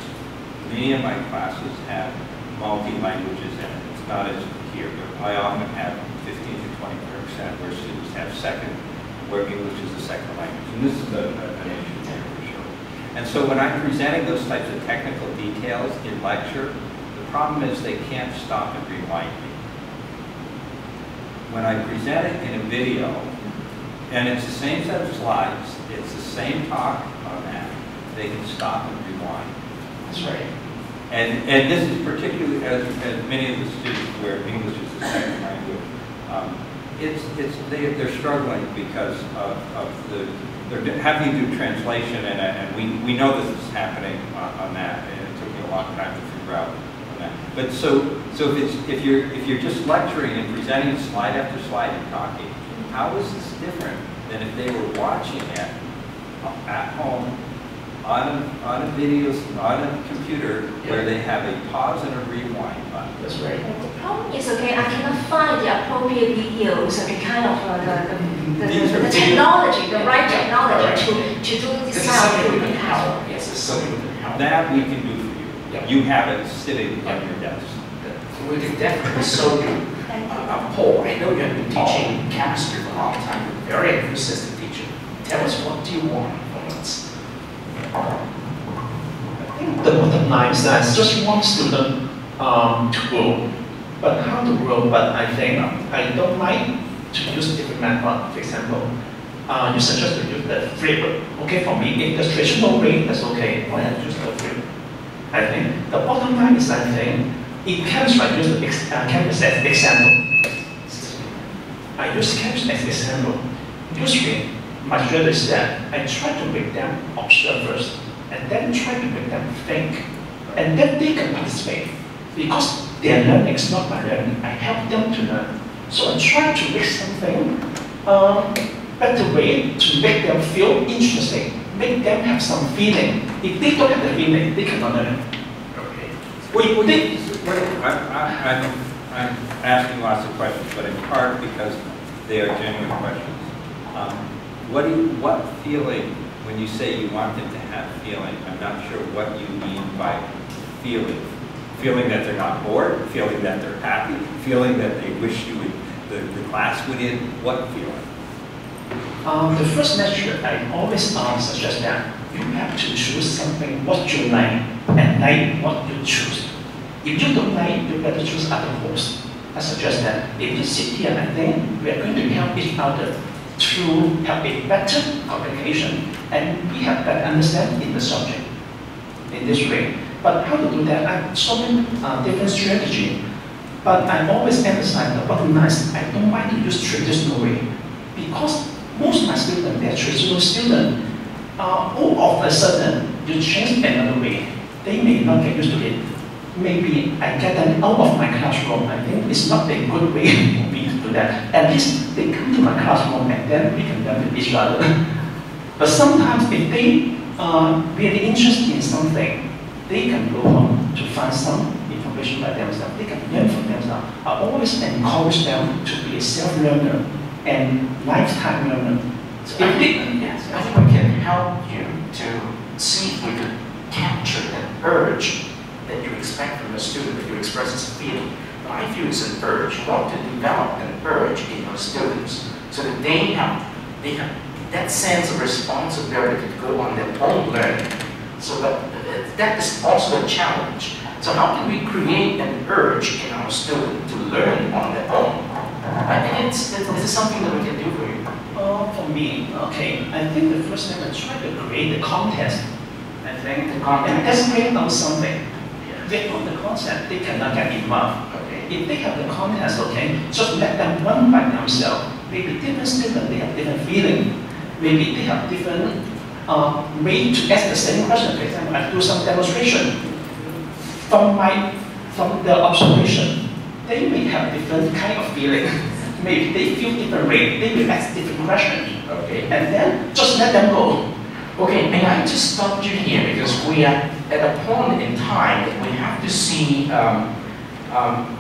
many of my classes have multi-languages in it. It's not as here, but I often have 15 to 20% where students have where English is a second language. And this is an issue there for sure. And so when I'm presenting those types of technical details in lecture, the problem is they can't stop and rewind me. When I present it in a video, and it's the same set of slides, it's the same talk on that, they can stop and rewind. That's right. And this is particularly as many of the students where English is the second language, they're struggling because they're having to do translation, and we know this is happening on that, and it took me a long time to figure out on that. But so if you're just lecturing and presenting slide after slide and talking, how is this different than if they were watching it at home on a video, on a computer, where they have a pause and a rewind button? That's right. The problem is, okay, I cannot find the appropriate videos, okay, kind of the technology, the right technology to do this kind of thing. Yes, it's something with help. That we can do for you. Yep. You have it sitting on your desk. We can definitely show you. Paul, I know you have been teaching chemistry for a long time. You're a very enthusiastic teacher. Tell us, what do you want from us? I think the bottom line is that it's just one student to grow. But how to grow? But I think I don't like to use different methods. For example, you suggest to use the flip. Okay, for me, if the traditional way, that's okay. Why not use the flip? I think the bottom line is, I think, in chemistry, I use the chemistry as example. I use chemistry as example. Usually, my strategy is that I try to make them observe first, and then try to make them think, and then they can participate. Because their learning is not my learning, I help them to learn. So I try to make something better way to make them feel interesting, make them have some feeling. If they don't have the feeling, they cannot learn. Okay. I'm asking lots of questions, but in part because they are genuine questions. What feeling, when you say you want them to have feeling, I'm not sure what you mean by feeling. Feeling that they're not bored, feeling that they're happy, feeling that they wish you would, the class would end, what feeling? The first lecture, I always suggest that you have to choose something what you like and like what you choose. If you don't like, you better choose other course. I suggest that if you sit here, I think we are going to help each other to have a better communication and we have better understanding in the subject in this way. But how to do that? I have so many different strategies. But I always emphasize the bottom line is I don't mind to use traditional way because most of my students, they are traditional students. All of a sudden, you change another way. They may not get used to it. Maybe I get them out of my classroom. I think it's not a good way for me to do that. At least they come to my classroom and then we can learn with each other. But sometimes if they are really interested in something, they can go home to find some information by themselves. They can learn from themselves. I always encourage them to be a self-learner and lifetime learner. So I think we can help you to see if we could capture that urge that you expect from a student, that you express as a feeling. But I feel it's an urge. You want to develop an urge in your students so that they have that sense of responsibility to go on their own learning. So that is also a challenge. So how can we create an urge in our students to learn on their own? I think this is something that we can do for you. For me, okay, I think the first thing I try to create the contest. I think the contest, and let's create out something. Without the concept, they cannot get involved. Okay. If they have the contest, okay, just let them run by themselves. Maybe different students, they have different feeling. Maybe they have different way to ask the same question. For example, I do some demonstration. From the observation, they may have different kind of feeling. Maybe they feel different way. They will ask different questions. Okay. And then just let them go. Okay, may I just stop you here because we are at a point in time that we have to see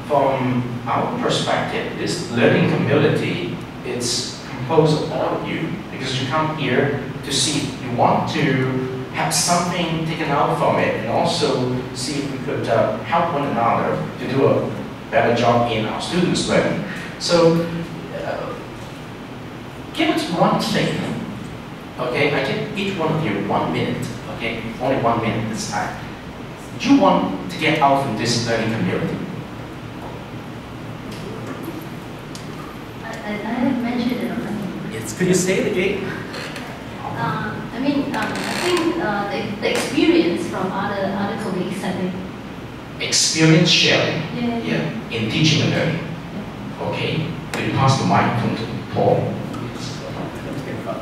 from our perspective, this learning community, it's composed of all of you because you come here to see if you want to have something taken out from it and also see if we could help one another to do a better job in our students' learning. So give us one thing. Okay, I give each one of you 1 minute, okay? Only 1 minute this time. You want to get out from this learning community. I have mentioned it already. Yes, could you say it again? I think the experience from other colleagues, I think. Experience sharing, Yeah. in teaching and learning. Okay, could you pass the microphone to Paul?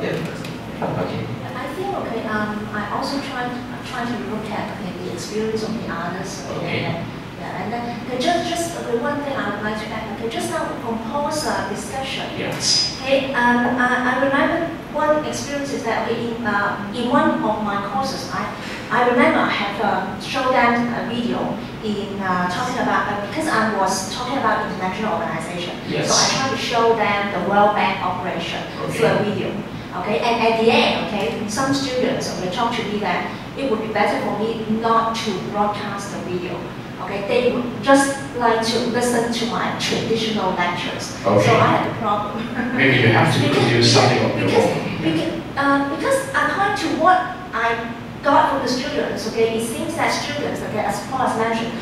Yeah. Okay. I think I also try to look at the experience of the others. Okay. And then just one thing I would like to add. Okay, just now we compose a discussion. Yes. Okay. I remember one experience is that in one of my courses, I remember I have shown them a video in talking about because I was talking about international organization. Yes. So I tried to show them the World Bank operation through a video. Okay, and at the end, okay, some students talked to me that it would be better for me not to broadcast the video. Okay, they would just like to listen to my traditional lectures. Okay. So I had a problem. Maybe you have to produce something of your own. Because according to what I got from the students, okay, it seems that students, okay, as Paul has mentioned,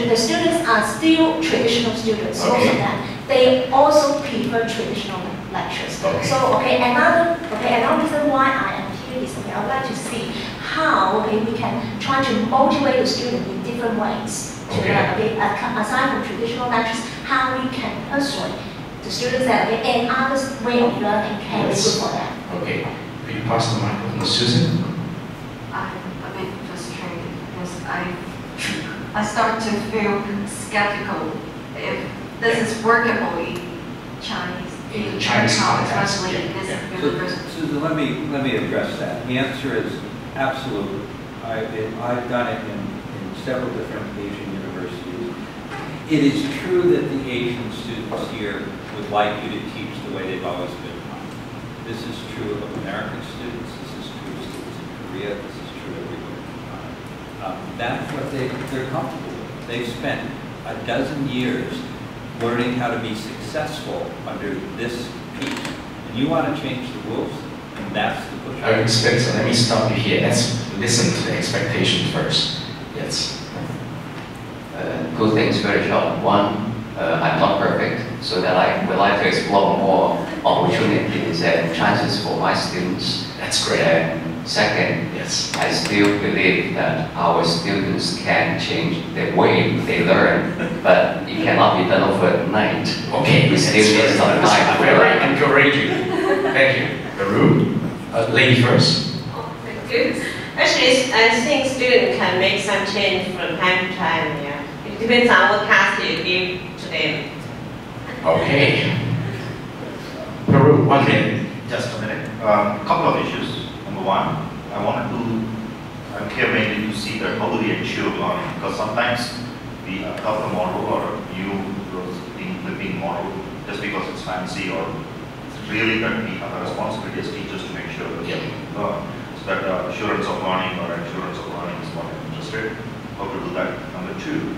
the students are still traditional students. Okay. Most of them, they also prefer traditional lectures. Okay. So another reason why I am here is I would like to see how we can try to motivate the student in different ways to learn. Aside from traditional lectures, how we can persuade the students that and others way of learning can be good for them. Okay. Will you pass the microphone to Susan? I'm a bit frustrated because I start to feel skeptical if this is workable in Chinese. In the Chinese context, especially in this university. Susan, let me address that. The answer is absolutely. I've done it in several different Asian universities. It is true that the Asian students here would like you to teach the way they've always been taught. This is true of American students. This is true of students in Korea. This is true everywhere. That's what they're comfortable with. They've spent a dozen years learning how to be successful under this piece. And you want to change the rules, and that's the push. I respect, so let me stop you here. Let's listen to the expectation first. Yes. Two things very short. One, I'm not perfect, so that I would like to explore more opportunities and chances for my students. That's great. And second, yes, I still believe that our students can change the way they learn, but it cannot be done overnight. Okay, we still need some time. Very encouraging. Thank you. Baru, lady first. Oh, thank you. Actually, I think students can make some change from time to time. Yeah, it depends on what task you give to them. Okay. Baru, 1 minute. Just a minute. Couple of issues. Number one, I'm here mainly to see that how do we ensure learning, because sometimes we adopt a model or a new flipping model just because it's fancy, or it's really that we have a responsibility as teachers to make sure that we learn. So that assurance of learning or assurance of learning is what I'm interested in. How to do that. Number two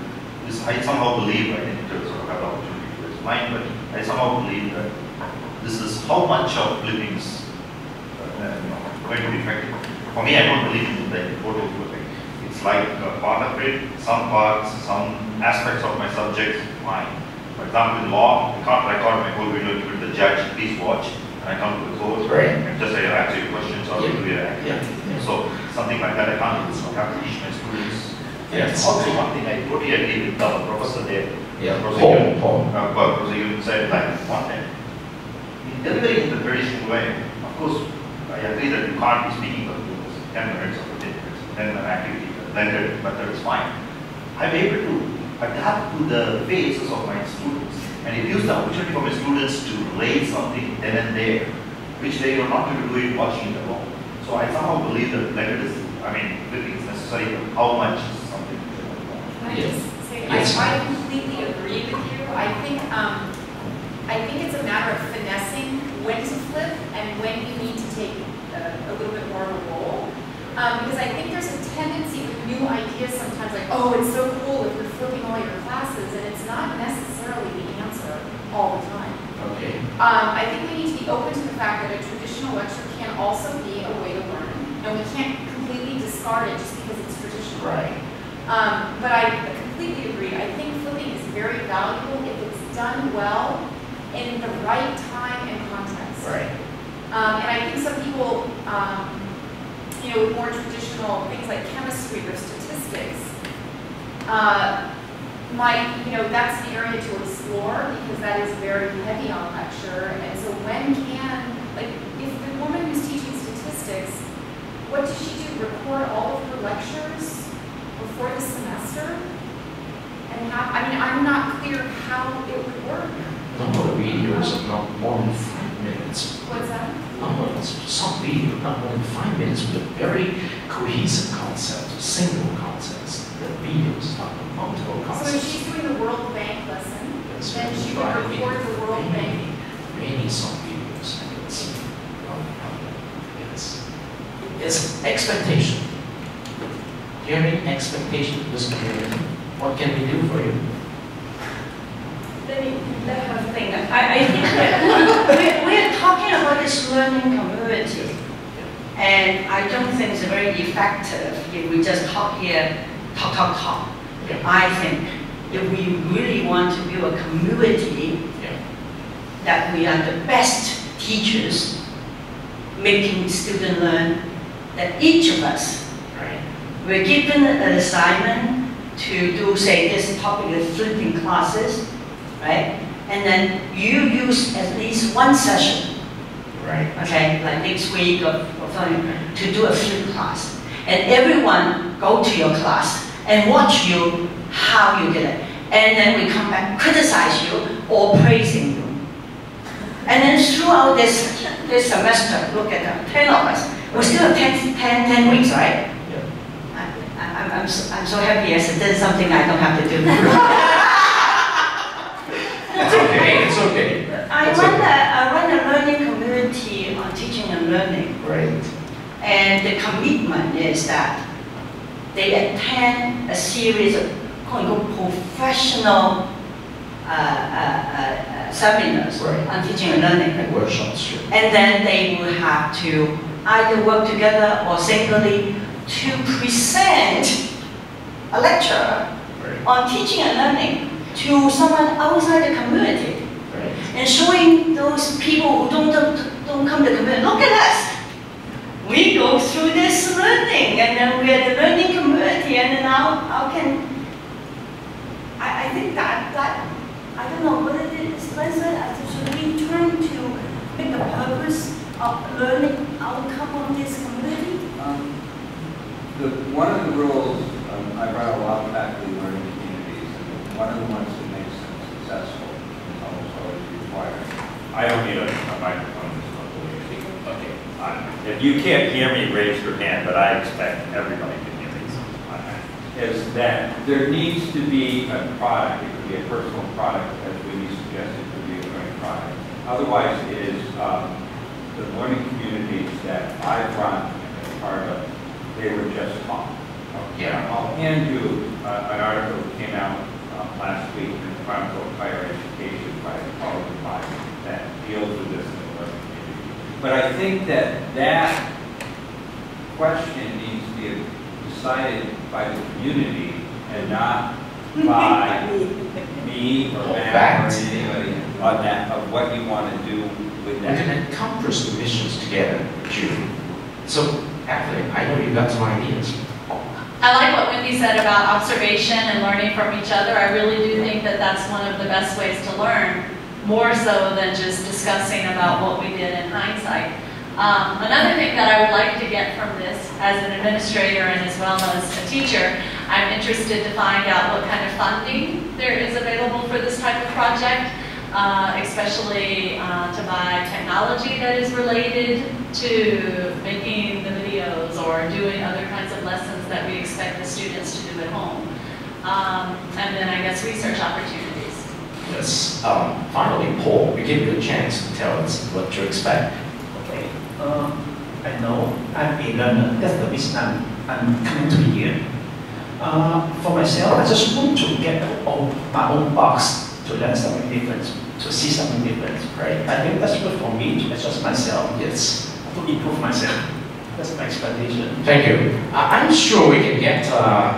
is I somehow believe, I think to sort of have the opportunity to explain, but I somehow believe that this is how much of flipping is going to be effective. For me, I don't believe in the total flipping. It's like a part of it, some parts, some aspects of my subjects, fine. For example, in law, I can't record my whole video to the judge, please watch, and I come to the court, and just say, answer your questions, or do your So, something like that I can't do. So I have to teach my students. Yes. Also, one thing I totally agree with the professor there. Paul. Prosecutor said like one thing. In delivering in the traditional way, of course, I agree that you can't be speaking for 10 minutes or 15 minutes, then an activity, then method is fine. I'm able to adapt to the phases of my students, and it gives the opportunity for my students to relate something then and there, which they are not going to do it watching it alone. So I somehow believe that method is, flipping is necessary, but how much is something. Can I just say, I completely agree with you. I think it's a matter of finessing when to flip and when you need to take a little bit more of a role. Because I think there's a tendency with new ideas sometimes like, oh, it's so cool if you're flipping all your classes, and it's not necessarily the answer all the time. Okay. I think we need to be open to the fact that a traditional lecture can also be a way to learn, and we can't completely discard it just because it's traditional. Right. But I completely agree. I think flipping is very valuable if it's done well in the right time and context. Right. And I think some people, with more traditional things like chemistry or statistics, that's the area to explore because that is very heavy on lecture. And so if the woman who's teaching statistics, what does she do? Record all of her lectures before the semester? And I'm not clear how it would work. Number of videos of not more than 5 minutes. What's that? Some video, not more than 5 minutes, with a very cohesive concept, single concepts. The videos are multiple concepts. So if she's doing the World Bank lesson, then she would record the World Bank. Many some videos. It's expectation. Do you have any expectation of this community? What can we do for you? Let me think. I think that we're talking about this learning community, and I don't think it's very effective if we just talk here, talk. Yeah. I think if we really want to build a community that we are the best teachers making students learn, that each of us, right, we're given an assignment to do, say, this topic is flipping classes, right? And then you use at least one session, right? Okay, like next week or something, to do a flip class. And everyone go to your class and watch you how you did it. And then we come back, criticize you or praising you. And then throughout this semester, look at the 10 of us, we still have 10 weeks, right? Yeah. I'm so happy I said there's something I don't have to do. It's okay, it's okay. I run a learning community on teaching and learning. Right. And the commitment is that they attend a series of professional seminars on teaching and learning. And workshops, sure. And then they will have to either work together or singly to present a lecture on teaching and learning to someone outside the community. Right. And showing those people who don't come to the community, look at us. We go through this learning, and then we are the learning community, and then how can, I think that I don't know what it is, Spencer, should we turn to make a purpose of learning outcome of this community? One of the rules, I brought a lot of faculty learning communities, and one of the ones that makes them successful is almost always required. I don't need a microphone. Okay. If you can't hear me, raise your hand, but I expect everybody can hear me. Is that there needs to be a product. It could be a personal product, as we suggested, it could be a joint product. Otherwise, it is the learning communities that I've run as part of, they were just talk. Yeah. I'll hand you an article that came out last week in the Chronicle of Higher Education by Paul that deals with this in the learning community. But I think that question needs to be decided by the community and not by me or Matt or anybody on that, of what you want to do with that. We can encompass the missions together, Julie. So, actually, I know you got some ideas. I like what Wendy said about observation and learning from each other. I really do think that that's one of the best ways to learn, more so than just discussing about what we did in hindsight. Another thing that I would like to get from this as an administrator and as well as a teacher, I'm interested to find out what kind of funding there is available for this type of project, especially to buy technology that is related to making the videos or doing other kinds of lessons that we expect the students to do at home. And then I guess research opportunities. Yes. Finally, Paul, we give you a chance to tell us what to expect. Okay. I know I'm a learner. That's the reason I'm coming to here. For myself, I just want to get my own box to learn something different, to see something different, right? I think that's good for me to adjust myself, yes, to improve myself. That's my expectation. Thank you. I'm sure we can get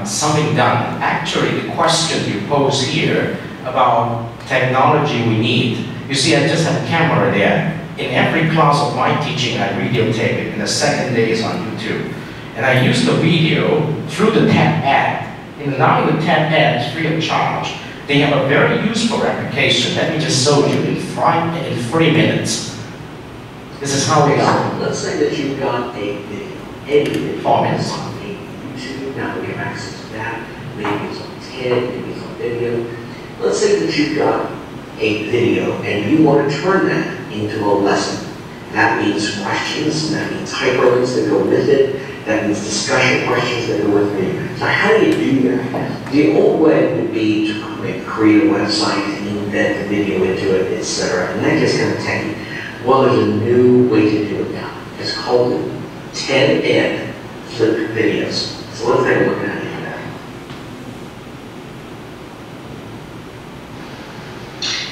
something done. Actually, the question you pose here about technology we need, you see, I just have a camera there. In every class of my teaching, I videotape it, and the second day is on YouTube. And I use the video through the TAP app. And now the TAP app is free of charge. They have a very useful application. Let me just show you in 3 minutes. This is how we are. Let's say that you've got a video, any video on YouTube. Now we have access to that. Maybe it's on TED, maybe it's on video. Let's say that you've got a video and you want to turn that into a lesson. That means questions, that means hyperlinks that go with it, that means discussion questions that go with it. So how do you do that? The old way would be to create a website and embed the video into it, etc. And that gets kind of techy. Well, there's a new way to do it now. It's called the TED Ed Flip Videos. So let's take a look at it.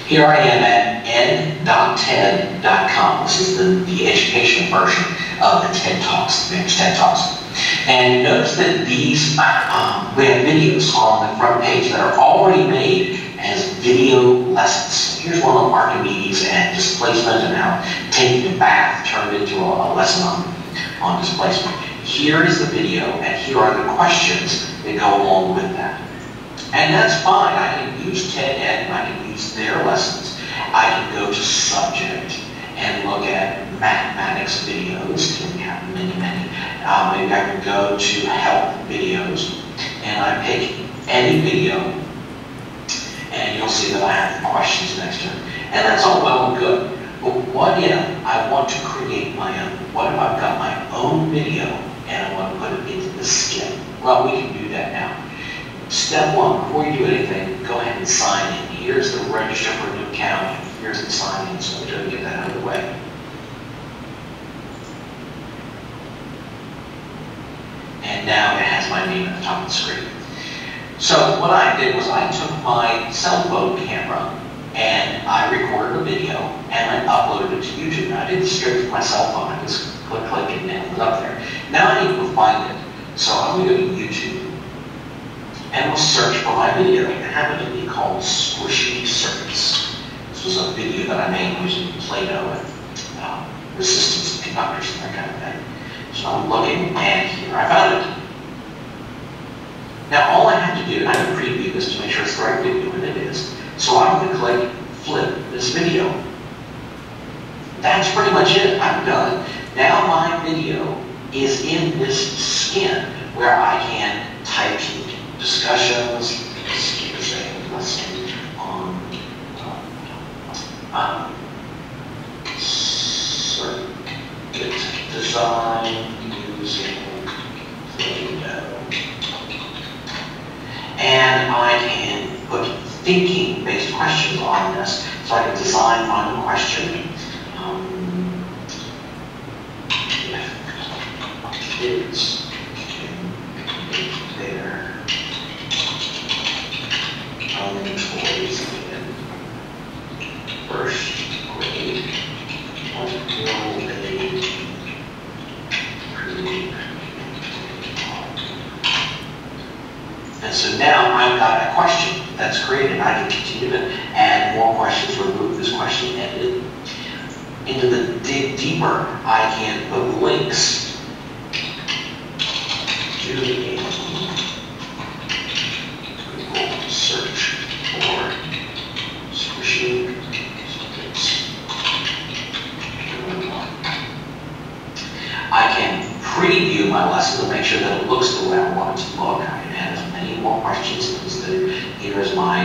Here I am at ed.ted.com. This is the education version of the TED Talks, the TED Talks. And notice that these, we have videos on the front page that are already made as video lessons. Here's one on Archimedes and displacement and how taking a bath turned into a lesson on displacement. Here is the video, and here are the questions that go along with that. And that's fine. I can use TED Ed, and I can use their lessons. I can go to subject and look at mathematics videos. We have many. Maybe I can go to health videos, and I pick any video, and you'll see that I have the questions next to it. And that's all well and good. But what if I want to create my own? What if I've got my own video, and I want to put it into the skip? Well, we can do that now. Step one, before you do anything, go ahead and sign in. Here's the register for a new account. Here's the sign in, so we're going to get that out of the way. And now it has my name at the top of the screen. So what I did was I took my cell phone camera and I recorded a video and I uploaded it to YouTube. Now I did this straight from my cell phone. I just click, and it was up there. Now I need to find it. So I'm going to go to YouTube and we'll search for my video. It happened to be called Squishy Circuits. This was a video that I made using Play-Doh and resistance conductors and that kind of thing. So I'm looking, and here I found it. Now all I have to do, I have to preview this to make sure it's the right video, and it is. So I'm going to click flip this video. That's pretty much it. I'm done. Now my video is in this skin where I can type discussions, lesson on circuit design using Play-Doh. And I can put thinking-based questions on this, so I can design my own question. Kids can make their own toys in first grade. What will they create? And so now I've got a question that's created. I can continue to add more questions, remove this question, edit it. Into the dig deeper, I can put links to a Google search for squishy circuits. I can preview my lesson to make sure that it looks the way I want it to look. I can add as many more questions as the, here's my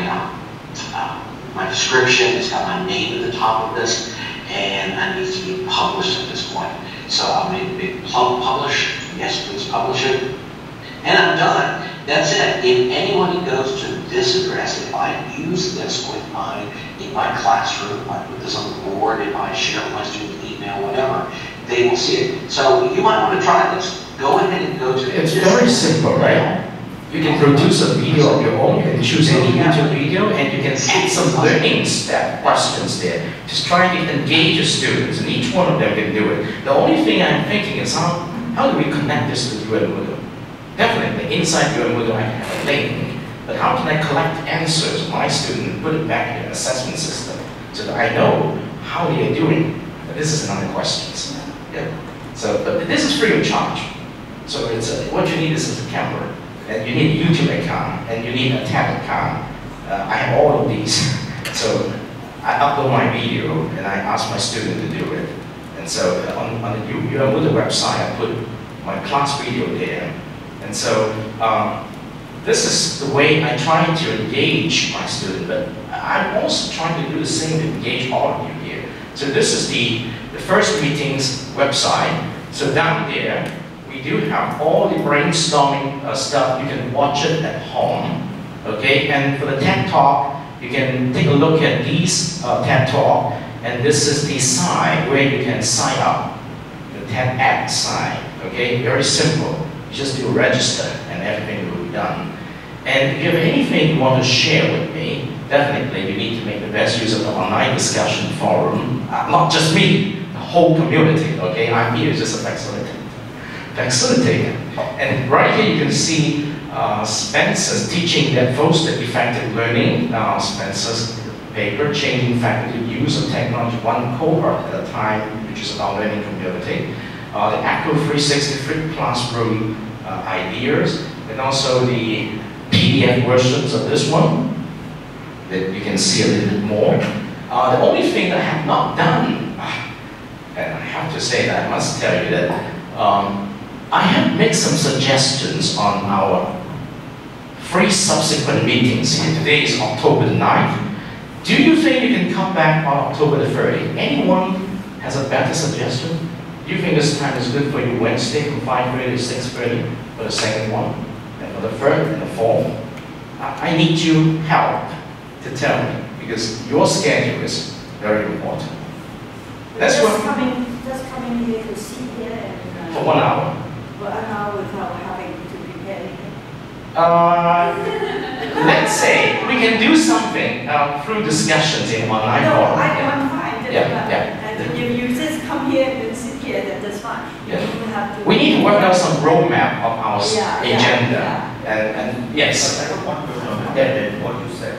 my description. It's got my name at the top of this, and I need to be published at this point. So I'll make a big publish. Yes, please publish it. And I'm done. That's it. If anybody goes to this address, if I use this with in my classroom, if I put this on the board, if I share it with my student email, whatever, they will see it. So you might want to try this. Go ahead and go to It's very simple, right? You can produce a video of your own, you can choose any YouTube video, and you can put some learning step questions there. Just try to engage your students, and each one of them can do it. The only thing I'm thinking is how do we connect this to Moodle? Definitely, inside Moodle I can have a link, but how can I collect answers of my student and put it back in an assessment system so that I know how they are doing? But this is another question. Yeah. So, but this is free of charge. So it's what you need is a camera. And you need a YouTube account, and you need a tab account. I have all of these. So I upload my video, and I ask my student to do it. And so on the Moodle website, I put my class video there. And so this is the way I try to engage my student, but I'm also trying to do the same to engage all of you here. So this is the first meeting's website. So down there, we do have all the brainstorming stuff. You can watch it at home, okay? And for the TED Talk, you can take a look at these TED Talk, and this is the site where you can sign up, the TEDx site, okay? Very simple. You just do register, and everything will be done. And if you have anything you want to share with me, definitely you need to make the best use of the online discussion forum. Not just me, the whole community, okay? I'm here just a facilitator. And right here you can see Spencer's teaching that fostered effective learning. Spencer's paper, Changing Faculty Use of Technology, one cohort at a time. which is about learning community, the Echo 360 classroom ideas, and also the PDF versions of this one that you can see a little bit more. The only thing that I have not done, and I have to say that I must tell you that I have made some suggestions on our 3 subsequent meetings here. Today is October the 9th. Do you think you can come back on October the 30th? Anyone has a better suggestion? Do you think this time is good for you Wednesday from 5:30 to 6:30 for the second one? And for the third and the fourth? I need your help to tell me, because your schedule is very important. That's just what. coming here to see here and For 1 hour. for an hour without having to prepare anything. Let's say we can do something through discussions in online forum. I'm fine. Yeah. And if you just come here and sit here, that's fine. Yeah. You don't have to. We need to work out some roadmap of our agenda. Yeah. And yes. I have one question on that, what you said,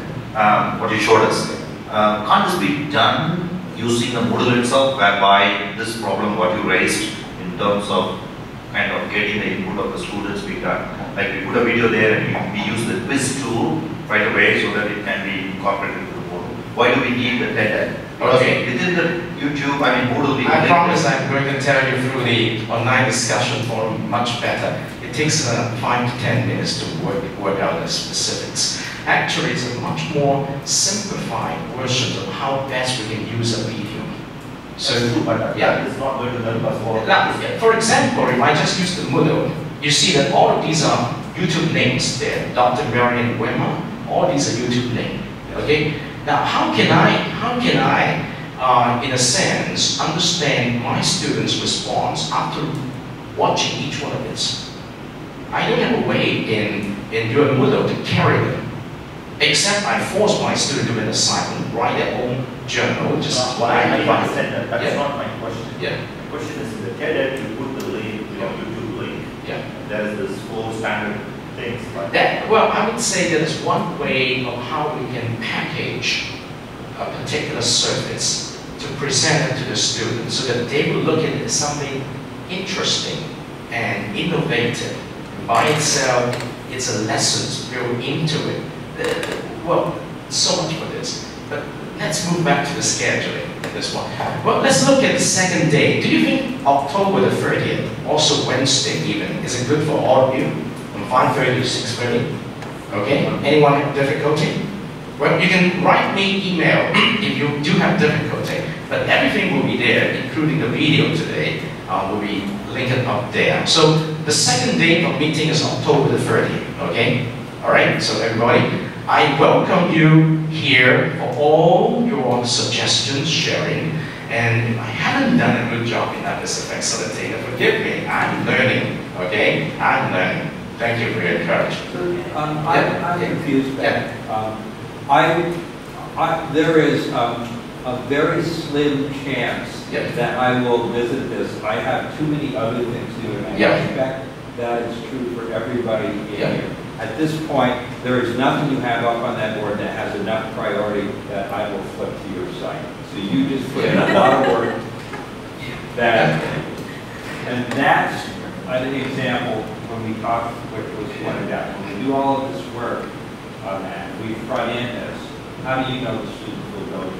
what you showed us. Can't this be done using the Moodle itself, whereby this problem what you raised in terms of kind of getting the input of the students be done? Like we put a video there and we use the quiz tool right away so that it can be incorporated into the Moodle. Why do we need the TED? Okay. Within the YouTube, Moodle. I promise I'm going to tell you through the online discussion forum much better. It takes 5 to 10 minutes to work out the specifics. Actually, it's a much more simplified version of how best we can use a video. So, yeah, it's not going to help us more. Now, for example, if I just use the Moodle, you see that all of these are YouTube names there. Dr. Marian Wimmer, all these are YouTube names. Okay. Now, how can I, in a sense, understand my students' response after watching each one of this? I don't have a way in your Moodle to carry them, except I force my student to do an assignment, write their own journal, which is what I understand that. That's not my question. Yeah. The question is in the TED, you put the link, your YouTube link. Yeah. There is this 4 standard things. Like that, well, I would say that is one way of how we can package a particular service to present it to the students so that they will look at it as something interesting and innovative. By itself, it's a lesson built into it. Well, so much for this. But let's move back to the scheduling of this one. Well, let's look at the second day. Do you think October the 30th, also Wednesday even, is it good for all of you? From 5:30 to 6:30? Okay, anyone have difficulty? Well, you can write me email if you do have difficulty, but everything will be there, including the video today, will be linked up there. So the second day of meeting is October the 30th, okay? All right, so everybody, I welcome you here for all your suggestions, sharing, and if I haven't done a good job in that facilitator, forgive me, I'm learning, okay? I'm learning. Thank you for your encouragement. I'm confused. There is a very slim chance that I will visit this. I have too many other things to do, and I expect that is true for everybody here. At this point, there is nothing you have up on that board that has enough priority that I will flip to your site. So you just put in a lot of work. And that's an example when we talk, which was pointed out. When we do all of this work on that, we front end this. How do you know the students will go to it?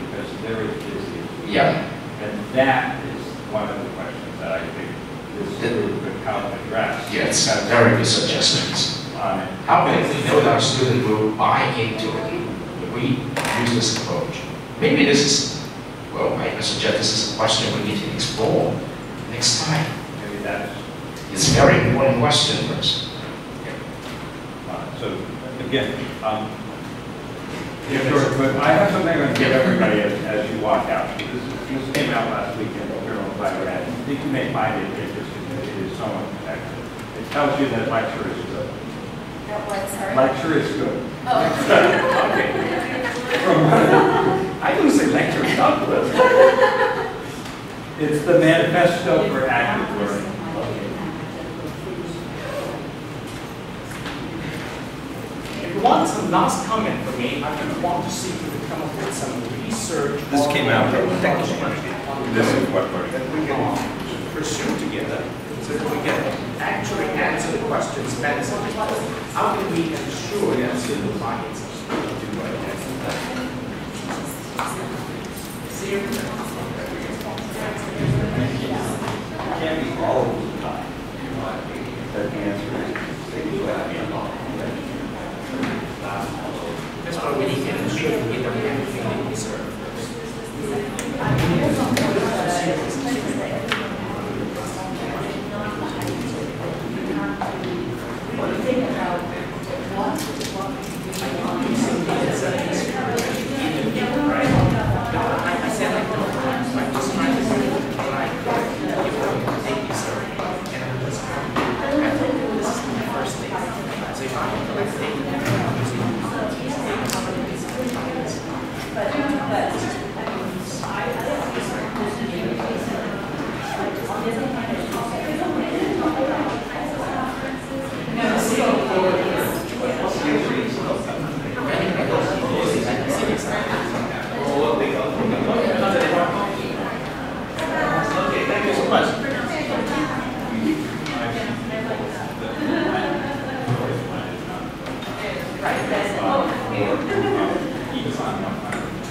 Because they're busy. Yeah. And that is one of the questions that I think this group could help address. Yes, very good suggestions. How can we know that our student will buy into it if we use this approach? Maybe this is, well, I suggest this is a question we need to explore next time. Maybe that's... It's a very important question for us. So, again, but I have something I'm going to give everybody as you walk out. This came out last weekend, Journal of Biomed. I think you may find it interesting that it is somewhat connected. It tells you that lecture is good. Sorry? Lecture is good. Oh. Okay. I didn't say lecture is not good. It's the manifesto for active learning. If you want some last comment from me, I just want to see if you can come up with some research. This came out from technical. This is what that we can pursue together so that we can actually answer the questions better. How can we ensure that student minds do what it is? Can't be all of the time. But the answer is they do have to be involved. That's why we need to ensure we get them everything they deserve.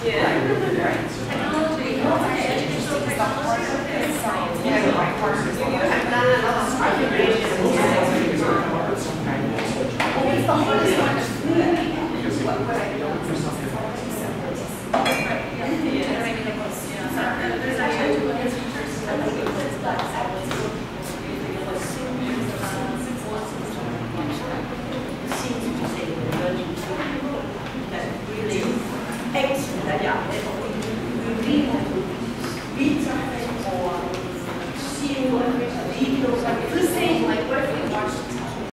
Yeah.